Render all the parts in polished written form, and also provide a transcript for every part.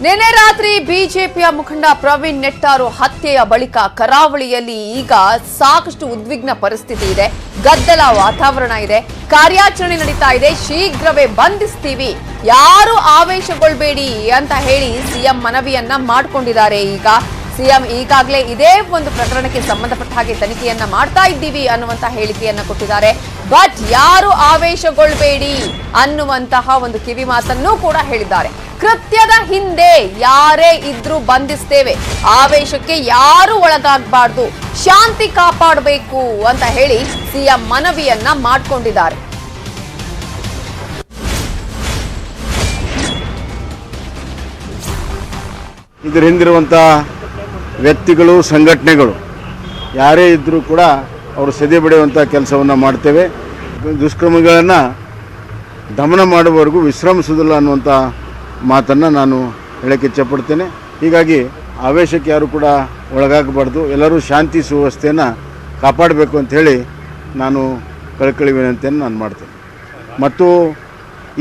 ನಿನ್ನೆ ರಾತ್ರಿ ಬಿಜೆಪಿಯ ಮುಖಂಡ ಪ್ರವೀಣ್ ನೆಟ್ಟಾರು ಹತ್ಯೆಯ ಬಳಿಕ ಕರಾವಳಿಯಲ್ಲಿ ಈಗ ಸಾಕಷ್ಟು ಉದ್ವಿಗ್ನ ಪರಿಸ್ಥಿತಿ ಇದೆ. ಗದ್ದಲ ವಾತಾವರಣ ಇದೆ. ಕಾರ್ಯಾಚರಣೆ ನಡೀತಾ ಇದೆ. ಶೀಘ್ರವೇ ಬಂಧಿಸ್ತೀವಿ, ಯಾರು ಆವೇಶಗೊಳ್ಳಬೇಡಿ ಅಂತ ಹೇಳಿ ಸಿಎಂ ಮನವಿಯನ್ನ ಮಾಡಿಕೊಂಡಿದ್ದಾರೆ. ಈಗ ಸಿಎಂ ಈಗಾಗಲೇ ಇದೇ ಒಂದು ಪ್ರಕರಣಕ್ಕೆ ಸಂಬಂಧಪಟ್ಟ ಹಾಗೆ ತನಿಖೆಯನ್ನ ಮಾಡ್ತಾ ಇದ್ದೀವಿ ಅನ್ನುವಂತ ಹೇಳಿಕೆಯನ್ನ ಕೊಟ್ಟಿದ್ದಾರೆ. ಬಟ್ ಯಾರು ಆವೇಶಗೊಳ್ಳಬೇಡಿ ಅನ್ನುವಂತಹ ಒಂದು ಕಿವಿ ಮಾತನ್ನು ಕೂಡ ಹೇಳಿದ್ದಾರೆ. ಕೃತ್ಯದ ಹಿಂದೆ ಯಾರೇ ಇದ್ರೂ ಬಂಧಿಸ್ತೇವೆ, ಆವೇಶಕ್ಕೆ ಯಾರು ಒಳಗಾಗಬಾರ್ದು, ಶಾಂತಿ ಕಾಪಾಡಬೇಕು ಅಂತ ಹೇಳಿ ಸಿಎಂ ಮನವಿಯನ್ನ ಮಾಡಿಕೊಂಡಿದ್ದಾರೆ. ಇದರ ಹಿಂದಿರುವಂತಹ ವ್ಯಕ್ತಿಗಳು, ಸಂಘಟನೆಗಳು ಯಾರೇ ಇದ್ದರೂ ಕೂಡ ಅವರು ಸದೆ ಬಡಿಯುವಂಥ ಕೆಲಸವನ್ನು ಮಾಡ್ತೇವೆ. ದುಷ್ಕರ್ಮಿಗಳನ್ನು ದಮನ ಮಾಡುವವರೆಗೂ ವಿಶ್ರಮಿಸುವುದಿಲ್ಲ ಅನ್ನುವಂಥ ಮಾತನ್ನು ನಾನು ಹೇಳಕ್ಕೆ ಇಚ್ಛಪಡ್ತೇನೆ. ಹೀಗಾಗಿ ಆವೇಶಕ್ಕೆ ಯಾರು ಕೂಡ ಒಳಗಾಗಬಾರ್ದು, ಎಲ್ಲರೂ ಶಾಂತಿ ಸುವ್ಯವಸ್ಥೆಯನ್ನು ಕಾಪಾಡಬೇಕು ಅಂಥೇಳಿ ನಾನು ಕಳಕಳಿ ವಿನಂತಿಯನ್ನು ನಾನು ಮಾಡ್ತೇನೆ. ಮತ್ತು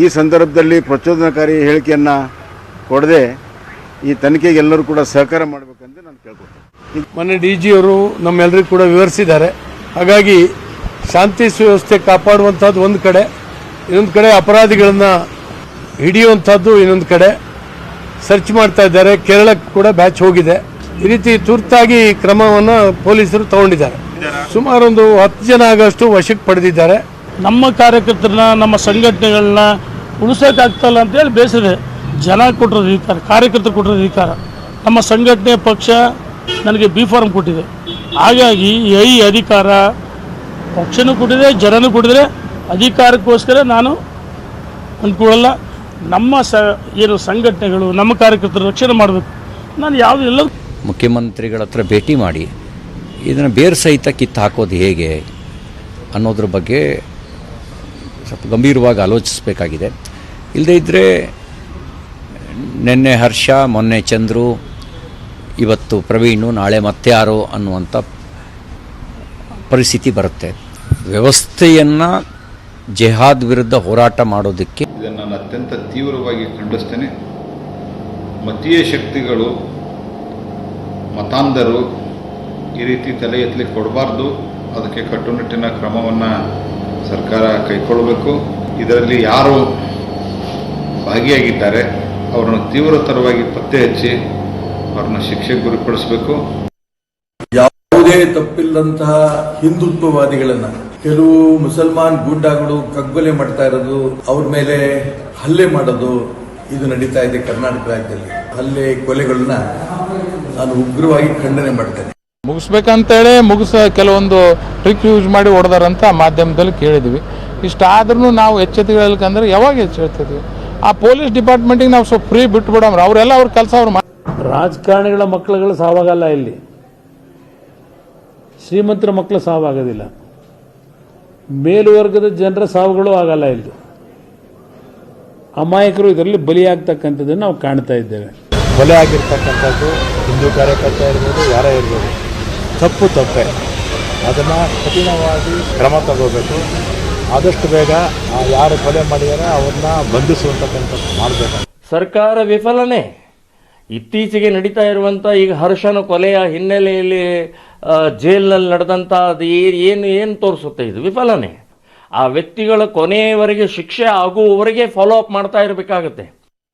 ಈ ಸಂದರ್ಭದಲ್ಲಿ ಪ್ರಚೋದನಕಾರಿ ಹೇಳಿಕೆಯನ್ನು ಕೊಡದೆ ಈ ತನಿಖೆಗೆ ಎಲ್ಲರೂ ಕೂಡ ಸಹಕಾರ ಮಾಡಬೇಕಂತ ನಾನು ಕೇಳ್ಕೊಳ್ತೇನೆ. ಮೊನ್ನೆ DG ಅವರು ನಮ್ಮೆಲ್ಲರಿಗೂ ಕೂಡ ವಿವರಿಸಿದ್ದಾರೆ. ಹಾಗಾಗಿ ಶಾಂತಿ ಸುವ್ಯವಸ್ಥೆ ಕಾಪಾಡುವಂಥದ್ದು ಒಂದು ಕಡೆ, ಇನ್ನೊಂದು ಕಡೆ ಅಪರಾಧಿಗಳನ್ನು ಹಿಡಿಯುವಂಥದ್ದು ಇನ್ನೊಂದು ಕಡೆ ಸರ್ಚ್ ಮಾಡ್ತಾ ಇದ್ದಾರೆ. ಕೇರಳಕ್ಕೆ ಕೂಡ ಬ್ಯಾಚ್ ಹೋಗಿದೆ. ಈ ರೀತಿ ತುರ್ತಾಗಿ ಕ್ರಮವನ್ನು ಪೊಲೀಸರು ತಗೊಂಡಿದ್ದಾರೆ. ಸುಮಾರು ಒಂದು 10 ಜನ ಆಗಷ್ಟು ವಶಕ್ಕೆ ಪಡೆದಿದ್ದಾರೆ. ನಮ್ಮ ಕಾರ್ಯಕರ್ತರನ್ನ, ನಮ್ಮ ಸಂಘಟನೆಗಳನ್ನ ಉಳಿಸೋಕ್ಕಾಗ್ತಲ್ಲ ಅಂತೇಳಿ ಬೇಸರ. ಜನ ಕೊಟ್ಟಿರೋ ಅಧಿಕಾರ, ಕಾರ್ಯಕರ್ತರು ಕೊಟ್ಟಿರೋ ಅಧಿಕಾರ, ನಮ್ಮ ಸಂಘಟನೆ ಪಕ್ಷ ನನಗೆ B ಫಾರ್ಮ್ ಕೊಟ್ಟಿದೆ. ಹಾಗಾಗಿ ಈ ಅಧಿಕಾರ ಪಕ್ಷನೂ ಕೊಟ್ಟಿದೆ, ಜನನೂ ಕೊಟ್ಟಿದ್ರೆ ಅಧಿಕಾರಕ್ಕೋಸ್ಕರ ನಾನು ಅಂದ್ಕೊಳ್ಳಲ್ಲ. ನಮ್ಮ ಏನು ಸಂಘಟನೆಗಳು, ನಮ್ಮ ಕಾರ್ಯಕರ್ತರು ರಕ್ಷಣೆ ಮಾಡಬೇಕು. ನಾನು ಯಾವುದೆಲ್ಲ ಮುಖ್ಯಮಂತ್ರಿಗಳ ಹತ್ರ ಭೇಟಿ ಮಾಡಿ ಇದನ್ನು ಬೇರು ಸಹಿತ ಕಿತ್ತು ಹಾಕೋದು ಹೇಗೆ ಅನ್ನೋದ್ರ ಬಗ್ಗೆ ಸ್ವಲ್ಪ ಗಂಭೀರವಾಗಿ ಆಲೋಚಿಸಬೇಕಾಗಿದೆ. ಇಲ್ಲದೇ ಇದ್ದರೆ ನಿನ್ನೆ ಹರ್ಷ, ಮೊನ್ನೆ ಚಂದ್ರು, ಇವತ್ತು ಪ್ರವೀಣು, ನಾಳೆ ಮತ್ತೆ ಯಾರೋ ಅನ್ನುವಂಥ ಪರಿಸ್ಥಿತಿ ಬರುತ್ತೆ. ವ್ಯವಸ್ಥೆಯನ್ನು ಜೆಹಾದ್ ವಿರುದ್ಧ ಹೋರಾಟ ಮಾಡೋದಕ್ಕೆ ಇದನ್ನು ನಾನು ಅತ್ಯಂತ ತೀವ್ರವಾಗಿ ಖಂಡಿಸ್ತೇನೆ. ಮತೀಯ ಶಕ್ತಿಗಳು, ಮತಾಂಧರು ಈ ರೀತಿ ತಲೆ ಎತ್ತಲಿಕ್ಕೆ ಕೊಡಬಾರ್ದು. ಅದಕ್ಕೆ ಕಟ್ಟುನಿಟ್ಟಿನ ಕ್ರಮವನ್ನು ಸರ್ಕಾರ ಕೈಗೊಳ್ಳಬೇಕು. ಇದರಲ್ಲಿ ಯಾರು ಭಾಗಿಯಾಗಿದ್ದಾರೆ ಅವರನ್ನು ತೀವ್ರತರವಾಗಿ ಪತ್ತೆ ಹಚ್ಚಿ ಅವ್ರನ್ನ ಶಿಕ್ಷೆಗೆ ಗುರಿಪಡಿಸಬೇಕು. ಯಾವುದೇ ತಪ್ಪಿಲ್ಲದಂತಹ ಹಿಂದುತ್ವವಾದಿಗಳನ್ನ ಕೆಲವು ಮುಸಲ್ಮಾನ್ ಗೂಂಡಾಗಳು ಕಗ್ಗೊಲೆ ಮಾಡ್ತಾ ಇರೋದು, ಅವ್ರ ಮೇಲೆ ಹಲ್ಲೆ ಮಾಡೋದು, ಇದು ನಡೀತಾ ಇದೆ ಕರ್ನಾಟಕ ರಾಜ್ಯದಲ್ಲಿ. ಹಲ್ಲೆ, ಕೊಲೆಗಳನ್ನ ನಾನು ಉಗ್ರವಾಗಿ ಖಂಡನೆ ಮಾಡ್ತೇನೆ. ಮುಗಿಸ್ಬೇಕಂತೇಳಿ ಕೆಲವೊಂದು ಟ್ರಿಕ್ ಯೂಸ್ ಮಾಡಿ ಹೊಡೆದಾರಂತ ಮಾಧ್ಯಮದಲ್ಲಿ ಕೇಳಿದ್ವಿ. ಇಷ್ಟಾದ್ರೂ ನಾವು ಎಚ್ಚೆತ್ತುಗಳಂದ್ರೆ ಯಾವಾಗ ಎಚ್ಚೆತ್ತಿದ್ವಿ? ಆ ಪೊಲೀಸ್ ಡಿಪಾರ್ಟ್ಮೆಂಟಿಗೆ ನಾವು ಸ್ವಲ್ಪ ಫ್ರೀ ಬಿಟ್ಬಿಡಮ್ರ, ಅವರೆಲ್ಲ ಅವ್ರ ಕೆಲಸ ಅವ್ರು. ರಾಜಕಾರಣಿಗಳ ಮಕ್ಕಳುಗಳು ಸಾವಾಗಲ್ಲ, ಇಲ್ಲಿ ಶ್ರೀಮಂತರ ಮಕ್ಕಳು ಸಾವಾಗೋದಿಲ್ಲ, ಮೇಲುವರ್ಗದ ಜನರ ಸಾವುಗಳು ಆಗಲ್ಲ. ಇಲ್ಲಿ ಅಮಾಯಕರು ಇದರಲ್ಲಿ ಬಲಿಯಾಗ್ತಕ್ಕಂಥದ್ದನ್ನು ನಾವು ಕಾಣ್ತಾ ಇದ್ದೇವೆ. ಕೊಲೆ ಆಗಿರ್ತಕ್ಕಂಥದ್ದು ಹಿಂದೂ ಕಾರ್ಯಕರ್ತ ಇರ್ಬೋದು, ಯಾರೇ ಇರ್ಬೋದು, ತಪ್ಪೇ. ಅದನ್ನು ಕಠಿಣವಾಗಿ ಕ್ರಮ ತಗೋಬೇಕು. ಆದಷ್ಟು ಬೇಗ ಯಾರು ಕೊಲೆ ಮಾಡಿದಾರೆ ಅವ್ರನ್ನ ಬಂಧಿಸುವಂತಕ್ಕಂಥದ್ದು ಮಾಡಬೇಕು. ಸರ್ಕಾರ ವಿಫಲನೇ. ಇತ್ತೀಚೆಗೆ ನಡೀತಾ ಇರುವಂಥ ಈಗ ಹರ್ಷನ ಕೊಲೆಯ ಹಿನ್ನೆಲೆಯಲ್ಲಿ ಜೈಲಿನಲ್ಲಿ ನಡೆದಂಥ ಅದು ಏನು ತೋರಿಸುತ್ತೆ? ಇದು ವಿಫಲನೇ. ಆ ವ್ಯಕ್ತಿಗಳ ಕೊನೆಯವರೆಗೆ ಶಿಕ್ಷೆ ಆಗುವವರೆಗೆ ಫಾಲೋ ಅಪ್ ಮಾಡ್ತಾ ಇರಬೇಕಾಗುತ್ತೆ.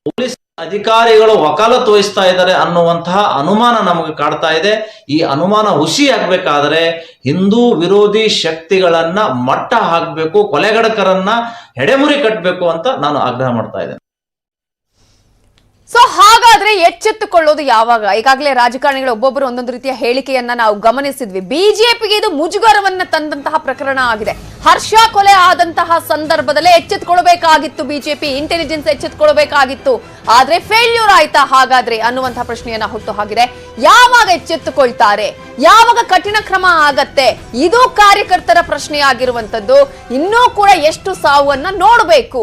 ಪೊಲೀಸ್ ಅಧಿಕಾರಿಗಳು ವಕಾಲತ್ತು ವಹಿಸ್ತಾ ಇದ್ದಾರೆ ಅನ್ನುವಂತಹ ಅನುಮಾನ ನಮಗೆ ಕಾಡ್ತಾ ಇದೆ. ಈ ಅನುಮಾನ ಹುಸಿಯಾಗಬೇಕಾದ್ರೆ ಹಿಂದೂ ವಿರೋಧಿ ಶಕ್ತಿಗಳನ್ನ ಮಟ್ಟ ಹಾಕಬೇಕು, ಕೊಲೆಗಡಕರನ್ನ ಹೆಡೆಮುರಿ ಕಟ್ಟಬೇಕು ಅಂತ ನಾನು ಆಗ್ರಹ ಮಾಡ್ತಾ ಇದ್ದೇನೆ. ಸೊ ಹಾಗಾದ್ರೆ ಎಚ್ಚೆತ್ತುಕೊಳ್ಳೋದು ಯಾವಾಗ? ಈಗಾಗಲೇ ರಾಜಕಾರಣಿಗಳು ಒಬ್ಬೊಬ್ಬರು ಒಂದೊಂದು ರೀತಿಯ ಹೇಳಿಕೆಯನ್ನ ನಾವು ಗಮನಿಸಿದ್ವಿ. ಬಿಜೆಪಿಗೆ ಇದು ಮುಜುಗರವನ್ನ ತಂದಂತಹ ಪ್ರಕರಣ ಆಗಿದೆ. ಹರ್ಷ ಕೊಲೆ ಆದಂತಹ ಸಂದರ್ಭದಲ್ಲೇ ಎಚ್ಚೆತ್ತುಕೊಳ್ಬೇಕಾಗಿತ್ತು ಬಿಜೆಪಿ, ಇಂಟೆಲಿಜೆನ್ಸ್ ಎಚ್ಚೆತ್ತುಕೊಳ್ಬೇಕಾಗಿತ್ತು. ಆದ್ರೆ ಫೇಲ್ಯೂರ್ ಆಯ್ತಾ ಹಾಗಾದ್ರೆ ಅನ್ನುವಂತಹ ಪ್ರಶ್ನೆಯನ್ನ ಹುಟ್ಟು ಹಾಕಿದೆ. ಯಾವಾಗ ಎಚ್ಚೆತ್ತುಕೊಳ್ತಾರೆ? ಯಾವಾಗ ಕಠಿಣ ಕ್ರಮ ಆಗತ್ತೆ? ಇದು ಕಾರ್ಯಕರ್ತರ ಪ್ರಶ್ನೆ ಆಗಿರುವಂತದ್ದು. ಇನ್ನೂ ಕೂಡ ಎಷ್ಟು ಸಾವನ್ನ ನೋಡಬೇಕು.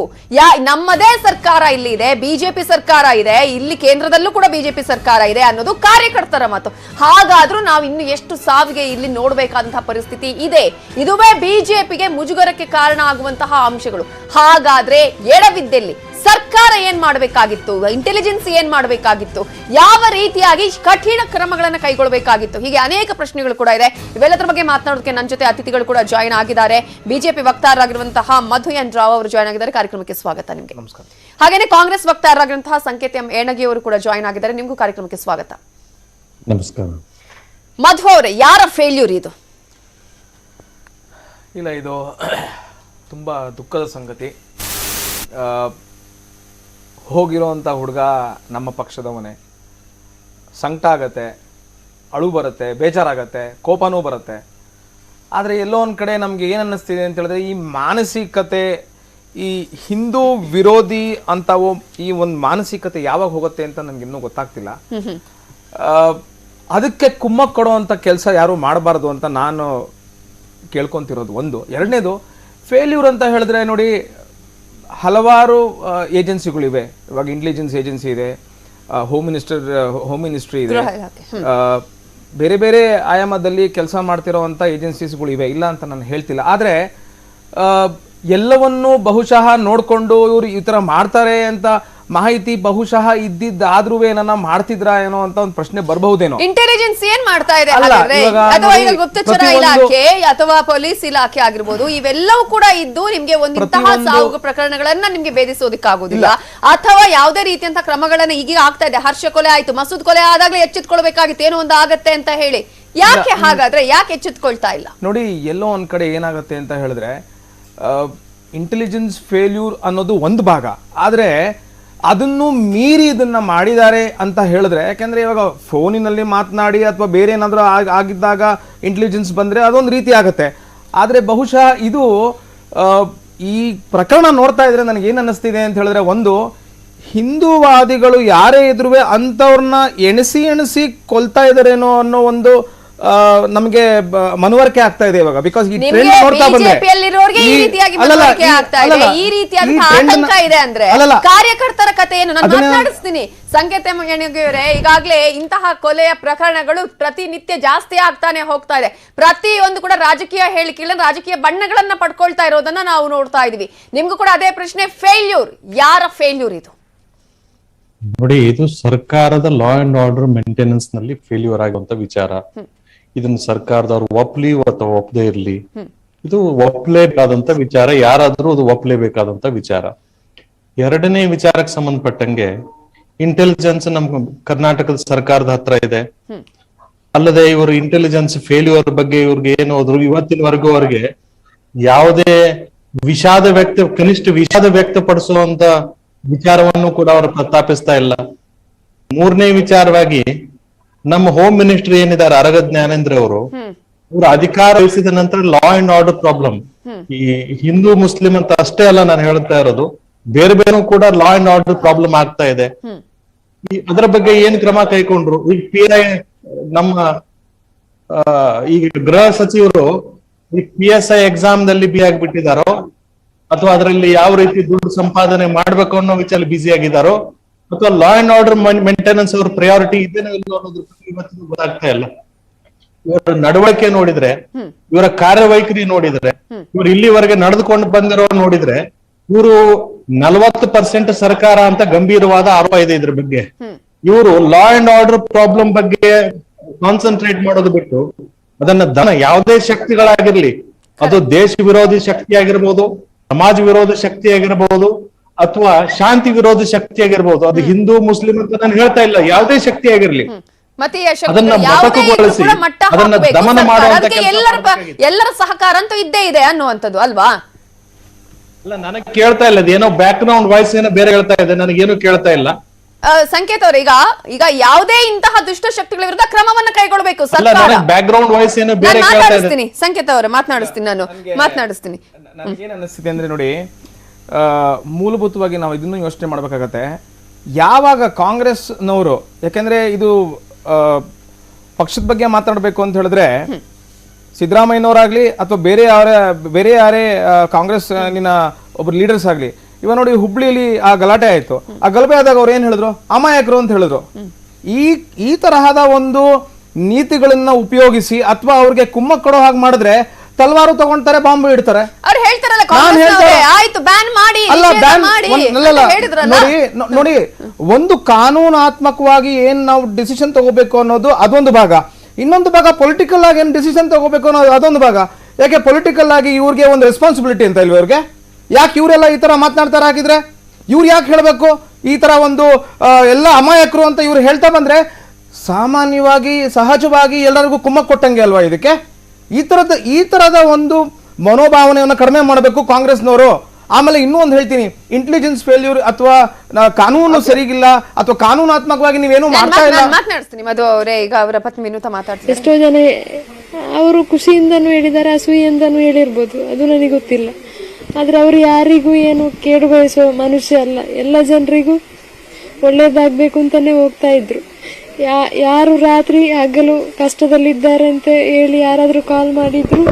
ನಮ್ಮದೇ ಸರ್ಕಾರ ಇಲ್ಲಿ ಇದೆ, ಬಿಜೆಪಿ ಸರ್ಕಾರ ಇದೆ, ಇಲ್ಲಿ ಕೇಂದ್ರದಲ್ಲೂ ಕೂಡ ಬಿಜೆಪಿ ಸರ್ಕಾರ ಇದೆ ಅನ್ನೋದು ಕಾರ್ಯಕರ್ತರ ಮಾತು. ಹಾಗಾದ್ರೂ ನಾವು ಇನ್ನು ಎಷ್ಟು ಸಾವಿಗೆ ಇಲ್ಲಿ ನೋಡಬೇಕಾದಂತಹ ಪರಿಸ್ಥಿತಿ ಇದೆ. ಇದುವೇ ಬಿಜೆಪಿಗೆ ಮುಜುಗರಕ್ಕೆ ಕಾರಣ ಆಗುವಂತಹ ಅಂಶಗಳು. ಹಾಗಾದ್ರೆ ಎಡವಿದ್ದೆಲ್ಲಿ? ಸರ್ಕಾರ ಏನ್ ಮಾಡಬೇಕಾಗಿತ್ತು, ಇಂಟೆಲಿಜೆನ್ಸ್ ಏನ್ ಮಾಡಬೇಕಾಗಿತ್ತು, ಯಾವ ರೀತಿಯಾಗಿ ಕಠಿಣ ಕ್ರಮಗಳನ್ನ ಕೈಗೊಳ್ಳಬೇಕಾಗಿತ್ತು, ಹೀಗೆ ಅನೇಕ ಪ್ರಶ್ನೆಗಳು ಕೂಡ ಇದೆ. ಇವೆಲ್ಲದರ ಬಗ್ಗೆ ಮಾತನಾಡೋದಕ್ಕೆ ನನ್ನ ಜೊತೆ ಅತಿಥಿಗಳು ಕೂಡ ಜಾಯಿನ್ ಆಗಿದ್ದಾರೆ. ಬಿಜೆಪಿ ವಕ್ತಾರರಾಗಿರುವಂತಹ ಮಧು ಎನ್ ರಾವ್ ಅವರು ಜಾಯಿನ್ ಆಗಿದ್ದಾರೆ. ಕಾರ್ಯಕ್ರಮಕ್ಕೆ ಸ್ವಾಗತ ನಿಮಗೆ. ನಮಸ್ಕಾರ. ಹಾಗೇನೆ ಕಾಂಗ್ರೆಸ್ ವಕ್ತಾರರಾಗಿರುವಂತಹ ಸಂಕೇತ್ ಎಂ ಏಣಗಿ ಅವರು ಕೂಡ ಜಾಯಿನ್ ಆಗಿದ್ದಾರೆ. ನಿಮಗೂ ಕಾರ್ಯಕ್ರಮಕ್ಕೆ ಸ್ವಾಗತ. ನಮಸ್ಕಾರ. ಮಧು ಅವರೇ, ಯಾರ ಫೇಲ್ಯೂರ್ ಇದು? ಇಲ್ಲ, ಇದು ತುಂಬ ದುಃಖದ ಸಂಗತಿ. ಹೋಗಿರೋವಂಥ ಹುಡುಗ ನಮ್ಮ ಪಕ್ಷದವನೇ. ಸಂಕಟ ಆಗತ್ತೆ, ಅಳು ಬರುತ್ತೆ, ಬೇಜಾರಾಗತ್ತೆ, ಕೋಪನೂ ಬರುತ್ತೆ. ಆದರೆ ಎಲ್ಲೋ ಒಂದು ಕಡೆ ನಮಗೆ ಏನು ಅನ್ನಿಸ್ತಿದೆ ಅಂತ ಹೇಳಿದ್ರೆ, ಈ ಮಾನಸಿಕತೆ, ಈ ಹಿಂದೂ ವಿರೋಧಿ ಅಂತ ಈ ಒಂದು ಮಾನಸಿಕತೆ ಯಾವಾಗ ಹೋಗುತ್ತೆ ಅಂತ ನಮ್ಗೆ ಇನ್ನೂ ಗೊತ್ತಾಗ್ತಿಲ್ಲ. ಅದಕ್ಕೆ ಕುಮ್ಮಕ್ಕು ಕೊಡುವಂಥ ಕೆಲಸ ಯಾರು ಮಾಡಬಾರ್ದು ಅಂತ ನಾನು ಕೇಳ್ಕೊಂತಿರೋದು ಒಂದು. ಎರಡನೇದು, ಫೇಲ್ಯೂರ್ ಅಂತ ಹೇಳಿದ್ರೆ ನೋಡಿ, ಹಲವಾರು ಏಜೆನ್ಸಿಗಳಿವೆ. ಇವಾಗ ಇಂಟೆಲಿಜೆನ್ಸ್ ಏಜೆನ್ಸಿ ಇದೆ, ಹೋಮ್ ಮಿನಿಸ್ಟ್ರಿ ಇದೆ, ಬೇರೆ ಬೇರೆ ಆಯಾಮದಲ್ಲಿ ಕೆಲಸ ಮಾಡ್ತಿರೋವಂಥ ಏಜೆನ್ಸೀಸ್ಗಳಿವೆ, ಇಲ್ಲ ಅಂತ ನಾನು ಹೇಳ್ತಿಲ್ಲ. ಆದರೆ ಎಲ್ಲವನ್ನೂ ಬಹುಶಃ ನೋಡಿಕೊಂಡು ಇವರು ಈ ಥರ ಮಾಡ್ತಾರೆ ಅಂತ ಮಾಹಿತಿ ಬಹುಶಃ ಇದ್ದಿದ್ದಾದ್ರೂ ಏನನ್ನ ಮಾಡ್ತಿದ್ರಾ ಏನೋ ಅಂತ ಒಂದು ಪ್ರಶ್ನೆ ಬರಬಹುದೇನೋ. ಇಂಟೆಲಿಜೆನ್ಸ್ ಏನ್ ಮಾಡ್ತಾ ಇದೆ, ಅಥವಾ ಈಗ ಗುಪ್ತಚರ ಇಲಾಖೆ ಅಥವಾ ಪೊಲೀಸ್ ಇಲಾಖೆ ಆಗಿರ್ಬೋದು, ಇವೆಲ್ಲವೂ ಕೂಡ ಇದ್ದು ನಿಮ್ಗೆ ಒಂದಿಂತಹ ಸಾವು ಪ್ರಕರಣಗಳನ್ನ ನಿಮ್ಗೆ ಭೇದಿಸೋದಕ್ಕಾಗೋದಿಲ್ಲ, ಅಥವಾ ಯಾವುದೇ ರೀತಿಯಂತ ಕ್ರಮಗಳನ್ನ ಈಗ ಆಗ್ತಾ ಇದೆ. ಹರ್ಷ ಕೊಲೆ ಆಯ್ತು, ಮಸೂದ್ ಕೊಲೆ ಆದಾಗ್ಲೇ ಎಚ್ಚೆತ್ಕೊಳ್ಬೇಕಾಗಿತ್ತು, ಏನೋ ಒಂದು ಆಗತ್ತೆ ಅಂತ ಹೇಳಿ. ಯಾಕೆ ಹಾಗಾದ್ರೆ, ಯಾಕೆ ಎಚ್ಚೆತ್ಕೊಳ್ತಾ ಇಲ್ಲ? ನೋಡಿ, ಎಲ್ಲೋ ಒಂದ್ ಕಡೆ ಏನಾಗುತ್ತೆ ಅಂತ ಹೇಳಿದ್ರೆ, ಇಂಟೆಲಿಜೆನ್ಸ್ ಫೇಲ್ಯೂರ್ ಅನ್ನೋದು ಒಂದು ಭಾಗ. ಆದ್ರೆ ಅದನ್ನು ಮೀರಿ ಇದನ್ನ ಮಾಡಿದ್ದಾರೆ ಅಂತ ಹೇಳಿದ್ರೆ, ಯಾಕೆಂದ್ರೆ ಇವಾಗ ಫೋನಿನಲ್ಲಿ ಮಾತನಾಡಿ ಅಥವಾ ಬೇರೆ ಏನಾದರೂ ಆಗಿದ್ದಾಗ ಇಂಟೆಲಿಜೆನ್ಸ್ ಬಂದ್ರೆ ಅದೊಂದು ರೀತಿ ಆಗುತ್ತೆ. ಆದರೆ ಬಹುಶಃ ಇದು ಈ ಪ್ರಕರಣ ನೋಡ್ತಾ ಇದ್ರೆ ನನಗೆ ಏನು ಅನ್ನಿಸ್ತಿದೆ ಅಂತ ಹೇಳಿದ್ರೆ, ಒಂದು, ಹಿಂದೂವಾದಿಗಳು ಯಾರೇ ಇದ್ರೂ ಅಂಥವ್ರನ್ನ ಎಣಿಸಿ ಕೊಲ್ತಾ ಇದಾರೇನೋ ಅನ್ನೋ ಒಂದು ನಮಗೆ ಮನವರಿಕೆ ಆಗ್ತಾ ಇದೆ ಇವಾಗ. ಬಿಕಾಸ್ ಈ ಟ್ರೆಂಡ್ ನೋಡ್ತಾ ಬಂದ್ರೆ ಕಾರ್ಯಕರ್ತರ ಕಥೆ ಏನು ನಾನು ಮಾತನಾಡಿಸ್ತೀನಿ. ಸಂಕೇತ ಅವರೇ, ಈಗಾಗಲೇ ಇಂತಹ ಕೊಲೆಯ ಪ್ರಕರಣಗಳು ಪ್ರತಿನಿತ್ಯ ಜಾಸ್ತಿ ಆಗ್ತಾನೆ ಹೋಗ್ತಾ ಇದೆ. ಪ್ರತಿಯೊಂದು ಕೂಡ ರಾಜಕೀಯ ಹೇಳಿಕೆಗಳನ್ನ, ರಾಜಕೀಯ ಬಣ್ಣಗಳನ್ನ ಪಡ್ಕೊಳ್ತಾ ಇರೋದನ್ನ ನಾವು ನೋಡ್ತಾ ಇದೀವಿ. ನಿಮ್ಗೂ ಕೂಡ ಅದೇ ಪ್ರಶ್ನೆ, ಫೇಲ್ಯೂರ್, ಯಾರ ಫೇಲ್ಯೂರ್ ಇದು? ನೋಡಿ, ಇದು ಸರ್ಕಾರದ ಲಾ ಅಂಡ್ ಆರ್ಡರ್ ಮೇಂಟೆನೆನ್ಸ್ ನಲ್ಲಿ ಫೇಲ್ಯೂರ್ ಆಗುವಂತ ವಿಚಾರ. ಇದನ್ನ ಸರ್ಕಾರದವ್ರು ಒಪ್ಲಿ ಅಥವಾ ಒಪ್ಪದೇ ಇರ್ಲಿ, ಇದು ಒಪ್ಲೇಬೇಕಾದಂತ ವಿಚಾರ. ಯಾರಾದ್ರೂ ಅದು ಒಪ್ಲೇಬೇಕಾದಂತ ವಿಚಾರ. ಎರಡನೇ ವಿಚಾರಕ್ಕೆ ಸಂಬಂಧಪಟ್ಟಂಗೆ, ಇಂಟೆಲಿಜೆನ್ಸ್ ನಮ್ಮ ಕರ್ನಾಟಕದ ಸರ್ಕಾರದ ಹತ್ರ ಇದೆ. ಅಲ್ಲದೆ ಇವರು ಇಂಟೆಲಿಜೆನ್ಸ್ ಫೇಲ್ಯೂರ್ ಬಗ್ಗೆ ಇವ್ರಿಗೆ ಏನು ಹೋದ್ರು ಇವತ್ತಿನವರೆಗೂ ಅವ್ರಿಗೆ ಯಾವುದೇ ಕನಿಷ್ಠ ವಿಷಾದ ವ್ಯಕ್ತಪಡಿಸುವಂತ ವಿಚಾರವನ್ನು ಕೂಡ ಅವರು ಪ್ರಸ್ತಾಪಿಸ್ತಾ ಇಲ್ಲ. ಮೂರನೇ ವಿಚಾರವಾಗಿ, ನಮ್ಮ ಹೋಮ್ ಮಿನಿಸ್ಟರ್ ಏನಿದ್ದಾರೆ ಅರಗ ಜ್ಞಾನೇಂದ್ರ ಅವರು ಅಧಿಕಾರ ವಹಿಸಿದ ನಂತರ ಲಾ ಅಂಡ್ ಆರ್ಡರ್ ಪ್ರಾಬ್ಲಮ್, ಈ ಹಿಂದೂ ಮುಸ್ಲಿಂ ಅಂತ ಅಷ್ಟೇ ಅಲ್ಲ ನಾನು ಹೇಳ್ತಾ ಇರೋದು, ಬೇರೆ ಬೇರೆ ಕೂಡ ಲಾ ಅಂಡ್ ಆರ್ಡರ್ ಪ್ರಾಬ್ಲಮ್ ಆಗ್ತಾ ಇದೆ. ಅದರ ಬಗ್ಗೆ ಏನ್ ಕ್ರಮ ಕೈಗೊಂಡ್ರು? ಈಗ PI ನಮ್ಮ ಈಗ ಗೃಹ ಸಚಿವರು ಈ PSI ಎಕ್ಸಾಮ್ ದಲ್ಲಿ ಆಗ್ಬಿಟ್ಟಿದಾರೋ, ಅಥವಾ ಅದರಲ್ಲಿ ಯಾವ ರೀತಿ ದುಡ್ಡು ಸಂಪಾದನೆ ಮಾಡ್ಬೇಕು ಅನ್ನೋ ವಿಚಾರ ಬ್ಯುಸಿ ಆಗಿದಾರೋ, ಅಥವಾ ಲಾ ಅಂಡ್ ಆರ್ಡರ್ ಮೇಂಟೆನೆನ್ಸ್ ಅವ್ರ ಪ್ರಯಾರಿಟಿ ಇದೇನೋ ಇಲ್ಲೋ ಅನ್ನೋದ್ರ ಬಗ್ಗೆ ಇವತ್ತಿಗೂ ಗೊತ್ತಾಗ್ತಾ ಇಲ್ಲ. ಇವರ ನಡವಳಿಕೆ ನೋಡಿದ್ರೆ, ಇವರ ಕಾರ್ಯವೈಖರಿ ನೋಡಿದ್ರೆ, ಇವ್ರು ಇಲ್ಲಿವರೆಗೆ ನಡೆದುಕೊಂಡು ಬಂದಿರೋ ನೋಡಿದ್ರೆ, ಇವರು 40% ಸರ್ಕಾರ ಅಂತ ಗಂಭೀರವಾದ ಆರೋಪ ಇದೆ ಇದ್ರ ಬಗ್ಗೆ. ಇವರು ಲಾ ಅಂಡ್ ಆರ್ಡರ್ ಪ್ರಾಬ್ಲಮ್ ಬಗ್ಗೆ ಕಾನ್ಸಂಟ್ರೇಟ್ ಮಾಡೋದು ಬಿಟ್ಟು ಅದನ್ನ ಯಾವುದೇ ಶಕ್ತಿಗಳಾಗಿರ್ಲಿ, ಅದು ದೇಶ ವಿರೋಧಿ ಶಕ್ತಿ ಆಗಿರ್ಬೋದು, ಸಮಾಜ ವಿರೋಧ ಶಕ್ತಿ ಆಗಿರಬಹುದು, ಅಥವಾ ಶಾಂತಿ ವಿರೋಧ ಶಕ್ತಿ ಆಗಿರ್ಬೋದು, ಅದು ಹಿಂದೂ ಮುಸ್ಲಿಂ ಅಂತ ನಾನು ಹೇಳ್ತಾ ಇಲ್ಲ, ಯಾವುದೇ ಶಕ್ತಿ ಆಗಿರ್ಲಿ, ಅದನ್ನ ಮೊಟಕುಗೊಳಿಸಿ ಅದನ್ನ ದಮನ ಮಾಡುವಂತ ಎಲ್ಲರ ಸಹಕಾರ ಅಂತೂ ಇದ್ದೇ ಇದೆ ಅನ್ನುವಂಥದ್ದು ಅಲ್ವಾ? ಅಲ್ಲ, ನನಗೆ ಕೇಳ್ತಾ ಇಲ್ಲ, ಏನೋ ಬ್ಯಾಕ್ ಗ್ರೌಂಡ್ ವಾಯ್ಸ್ ಏನೋ ಬೇರೆ ಹೇಳ್ತಾ ಇದೆ, ನನಗೇನು ಕೇಳ್ತಾ ಇಲ್ಲ. ಸಂಕೇತ್ ಅವ್ರ, ಈಗ ಯಾವುದೇ ಇಂತಹ ದುಷ್ಟ ಶಕ್ತಿಗಳ ವಿರುದ್ಧ ಕ್ರಮವನ್ನ ಕೈಗೊಳ್ಳಬೇಕು ಸರ್ಕಾರ. ಬ್ಯಾಕ್ ಗ್ರೌಂಡ್ ವಾಯ್ಸ್ ಏನೋ ಬೇರೆ ಹೇಳ್ತಾ ಇದೆ. ಸಂಕೇತ್ ಅವರ ಮಾತನಾಡಿಸ್ತೀನಿ, ನನಗೇನ್ ಅನಿಸ್ತಿದೆ ಅಂದ್ರೆ, ನೋಡಿ, ಮೂಲಭೂತವಾಗಿ ನಾವು ಇದನ್ನು ಯೋಚನೆ ಮಾಡ್ಬೇಕಾಗತ್ತೆ. ಯಾವಾಗ ಕಾಂಗ್ರೆಸ್ನವರು, ಯಾಕೆಂದ್ರೆ ಇದು ಪಕ್ಷದ ಬಗ್ಗೆ ಮಾತಾಡಬೇಕು ಅಂತ ಹೇಳಿದ್ರೆ, ಸಿದ್ದರಾಮಯ್ಯನವರಾಗ್ಲಿ ಅಥವಾ ಬೇರೆ ಯಾರೇ ಕಾಂಗ್ರೆಸ್ ಒಬ್ರು ಲೀಡರ್ಸ್ ಆಗ್ಲಿ, ಇವಾಗ ನೋಡಿ ಹುಬ್ಳಿಲಿ ಆ ಗಲಾಟೆ ಆಯ್ತು, ಆ ಗಲಭೆ ಆದಾಗ ಅವ್ರು ಏನ್ ಹೇಳಿದ್ರು? ಅಮಾಯಕರು ಅಂತ ಹೇಳಿದ್ರು. ಈ ತರಹದ ಒಂದು ನೀತಿಗಳನ್ನ ಉಪಯೋಗಿಸಿ ಅಥವಾ ಅವ್ರಿಗೆ ಕುಮ್ಮಕ್ಕು ಕೊಡೋ ಹಾಗೆ ಮಾಡಿದ್ರೆ ತಲವಾರು ತಗೊಂಡ್ತಾರೆ, ಬಾಂಬು ಇಡ್ತಾರೆ. ಅವ್ರು ಹೇಳ್ತಾರಲ್ಲ, ಆಯ್ತು ಬ್ಯಾನ್ ಮಾಡಿ ಅಲ್ಲ ನಿಷೇಧ ಬ್ಯಾನ್ ಮಾಡಿ ಅಲ್ಲಲ್ಲ, ಅಂತ ಹೇಳಿದ್ರಲ್ಲ. ನೋಡಿ ಒಂದು ಕಾನೂನಾತ್ಮಕವಾಗಿ ಏನ್ ನಾವು ಡಿಸಿಷನ್ ತಗೋಬೇಕು ಅನ್ನೋದು ಅದೊಂದು ಭಾಗ, ಇನ್ನೊಂದು ಭಾಗ ಪೊಲಿಟಿಕಲ್ ಆಗಿ ಏನ್ ಡಿಸಿಷನ್ ತಗೋಬೇಕು ಅನ್ನೋದು ಅದೊಂದು ಭಾಗ. ಯಾಕೆ ಪೊಲಿಟಿಕಲ್ ಆಗಿ ಇವ್ರಿಗೆ ಒಂದು ರೆಸ್ಪಾನ್ಸಿಬಿಲಿಟಿ ಅಂತ ಇಲ್ವ ಇವ್ರಿಗೆ? ಯಾಕೆ ಇವರೆಲ್ಲ ಈ ತರ ಮಾತನಾಡ್ತಾರ ಹಾಕಿದ್ರೆ ಇವ್ರು ಯಾಕೆ ಹೇಳಬೇಕು ಈ ತರ ಒಂದು ಎಲ್ಲ ಅಮಾಯಕರು ಅಂತ ಇವ್ರು ಹೇಳ್ತಾ ಬಂದ್ರೆ ಸಾಮಾನ್ಯವಾಗಿ ಸಹಜವಾಗಿ ಎಲ್ಲರಿಗೂ ಕುಮ್ಮಕ್ ಕೊಟ್ಟಂಗೆ ಅಲ್ವಾ ಇದಕ್ಕೆ? ಈ ತರದ ಒಂದು ಮನೋಭಾವನೆಯನ್ನು ಕಡಿಮೆ ಮಾಡಬೇಕು ಕಾಂಗ್ರೆಸ್ನವರು. ಆಮೇಲೆ ಇನ್ನೂ ಒಂದು ಹೇಳ್ತೀನಿ, ಇಂಟೆಲಿಜೆನ್ಸ್ ಫೇಲ್ಯೂರ್ ಅಥವಾ ಕಾನೂನು ಸರಿಗಿಲ್ಲ ಅಥವಾ ಕಾನೂನಾತ್ಮಕವಾಗಿ ನೀವೇನು ಮಾಡ್ತಾ ಇಲ್ಲ. ಮಾತನಾಡಿಸ್ತೀನಿ ಮಧು ಅವರೇ, ಈಗ ಅವರ ಪತ್ನಿ ವಿನೂತ ಮಾತಾಡ್ತಾರೆ. ಎಷ್ಟೋ ಜನ ಅವರು ಖುಷಿಯಿಂದನೂ ಹೇಳಿದ್ದಾರೆ, ಅಸೂಯೆಯಿಂದನೂ ಹೇಳಿರ್ಬೋದು, ಅದು ನನಗೆ ಗೊತ್ತಿಲ್ಲ. ಆದ್ರೆ ಅವರು ಯಾರಿಗೂ ಏನು ಕೇಡು ಬಯಸುವ ಮನುಷ್ಯ ಅಲ್ಲ. ಎಲ್ಲ ಜನರಿಗೂ ಒಳ್ಳೇದಾಗಬೇಕು ಅಂತಾನೆ ಹೋಗ್ತಾ ಇದ್ರು. ಯಾರು ರಾತ್ರಿ ಹಗಲು ಕಷ್ಟದಲ್ಲಿದ್ದಾರೆ ಅಂತ ಹೇಳಿ ಯಾರಾದರೂ ಕಾಲ್ ಮಾಡಿದ್ರು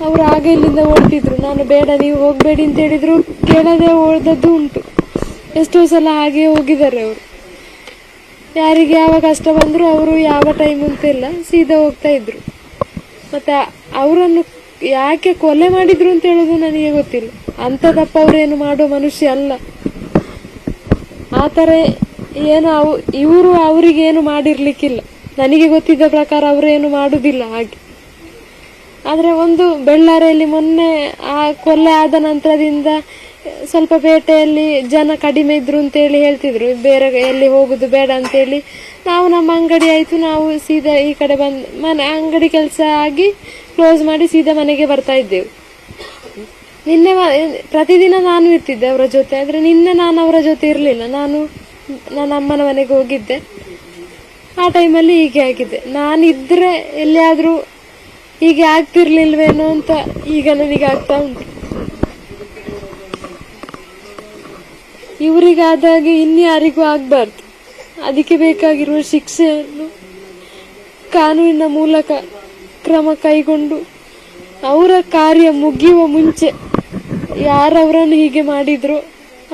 ಅವರು ಆಗ ಇಲ್ಲಿಂದ ಓಡ್ತಿದ್ರು. ನಾನು ಬೇಡ ನೀವು ಹೋಗಬೇಡಿ ಅಂತ ಹೇಳಿದ್ರು, ಕೇಳದೆ ಓಡ್ದದ್ದು ಉಂಟು. ಎಷ್ಟೋ ಸಲ ಹಾಗೆ ಹೋಗಿದ್ದಾರೆ ಅವರು. ಯಾರಿಗೆ ಯಾವ ಕಷ್ಟ ಬಂದ್ರು ಅವರು ಯಾವ ಟೈಮ್ ಅಂತ ಇಲ್ಲ ಸೀದಾ ಹೋಗ್ತಾ ಇದ್ರು. ಮತ್ತೆ ಅವರನ್ನು ಯಾಕೆ ಕೊಲೆ ಮಾಡಿದ್ರು ಅಂತ ಹೇಳೋದು ನನಗೆ ಗೊತ್ತಿಲ್ಲ. ಅಂತ ತಪ್ಪ ಅವರೇನು ಮಾಡೋ ಮನುಷ್ಯ ಅಲ್ಲ. ಆ ಥರ ಏನು ಇವರು ಅವರಿಗೇನು ಮಾಡಿರ್ಲಿಕ್ಕಿಲ್ಲ. ನನಗೆ ಗೊತ್ತಿದ್ದ ಪ್ರಕಾರ ಅವರೇನು ಮಾಡುದಿಲ್ಲ ಹಾಗೆ. ಆದರೆ ಒಂದು ಬೆಳ್ಳಾರೆಯಲ್ಲಿ ಮೊನ್ನೆ ಆ ಕೊಲೆ ಆದ ನಂತರದಿಂದ ಸ್ವಲ್ಪ ಪೇಟೆಯಲ್ಲಿ ಜನ ಕಡಿಮೆ ಇದ್ರು ಅಂತೇಳಿ ಹೇಳ್ತಿದ್ರು, ಬೇರೆ ಎಲ್ಲಿ ಹೋಗುದು ಬೇಡ ಅಂತೇಳಿ. ನಾವು ನಮ್ಮ ಅಂಗಡಿ ಆಯಿತು, ನಾವು ಸೀದಾ ಈ ಕಡೆ ಮನೆ ಅಂಗಡಿ ಕೆಲಸ ಆಗಿ ಕ್ಲೋಸ್ ಮಾಡಿ ಸೀದಾ ಮನೆಗೆ ಬರ್ತಾ ಇದ್ದೆವು. ನಿನ್ನೆ ಪ್ರತಿದಿನ ನಾನು ಇರ್ತಿದ್ದೆ ಅವರ ಜೊತೆ, ಆದರೆ ನಿನ್ನೆ ನಾನು ಅವರ ಜೊತೆ ಇರಲಿಲ್ಲ. ನಾನು ನನ್ನ ಅಮ್ಮನ ಮನೆಗೆ ಹೋಗಿದ್ದೆ. ಆ ಟೈಮಲ್ಲಿ ಹೀಗೆ ಆಗಿದೆ. ನಾನಿದ್ರೆ ಎಲ್ಲಿಯಾದರೂ ಹೀಗೆ ಆಗ್ತಿರ್ಲಿಲ್ವೇನೋ ಅಂತ ಈಗ ನನಗೆ ಆಗ್ತಾ ಉಂಟು. ಇವರಿಗಾದಾಗೆ ಇನ್ಯಾರಿಗೂ ಆಗಬಾರ್ದು. ಅದಕ್ಕೆ ಬೇಕಾಗಿರುವ ಶಿಕ್ಷೆಯನ್ನು ಕಾನೂನಿನ ಮೂಲಕ ಕ್ರಮ ಕೈಗೊಂಡು ಅವರ ಕಾರ್ಯ ಮುಗಿಯುವ ಮುಂಚೆ ಯಾರವರನ್ನು ಹೀಗೆ ಮಾಡಿದ್ರು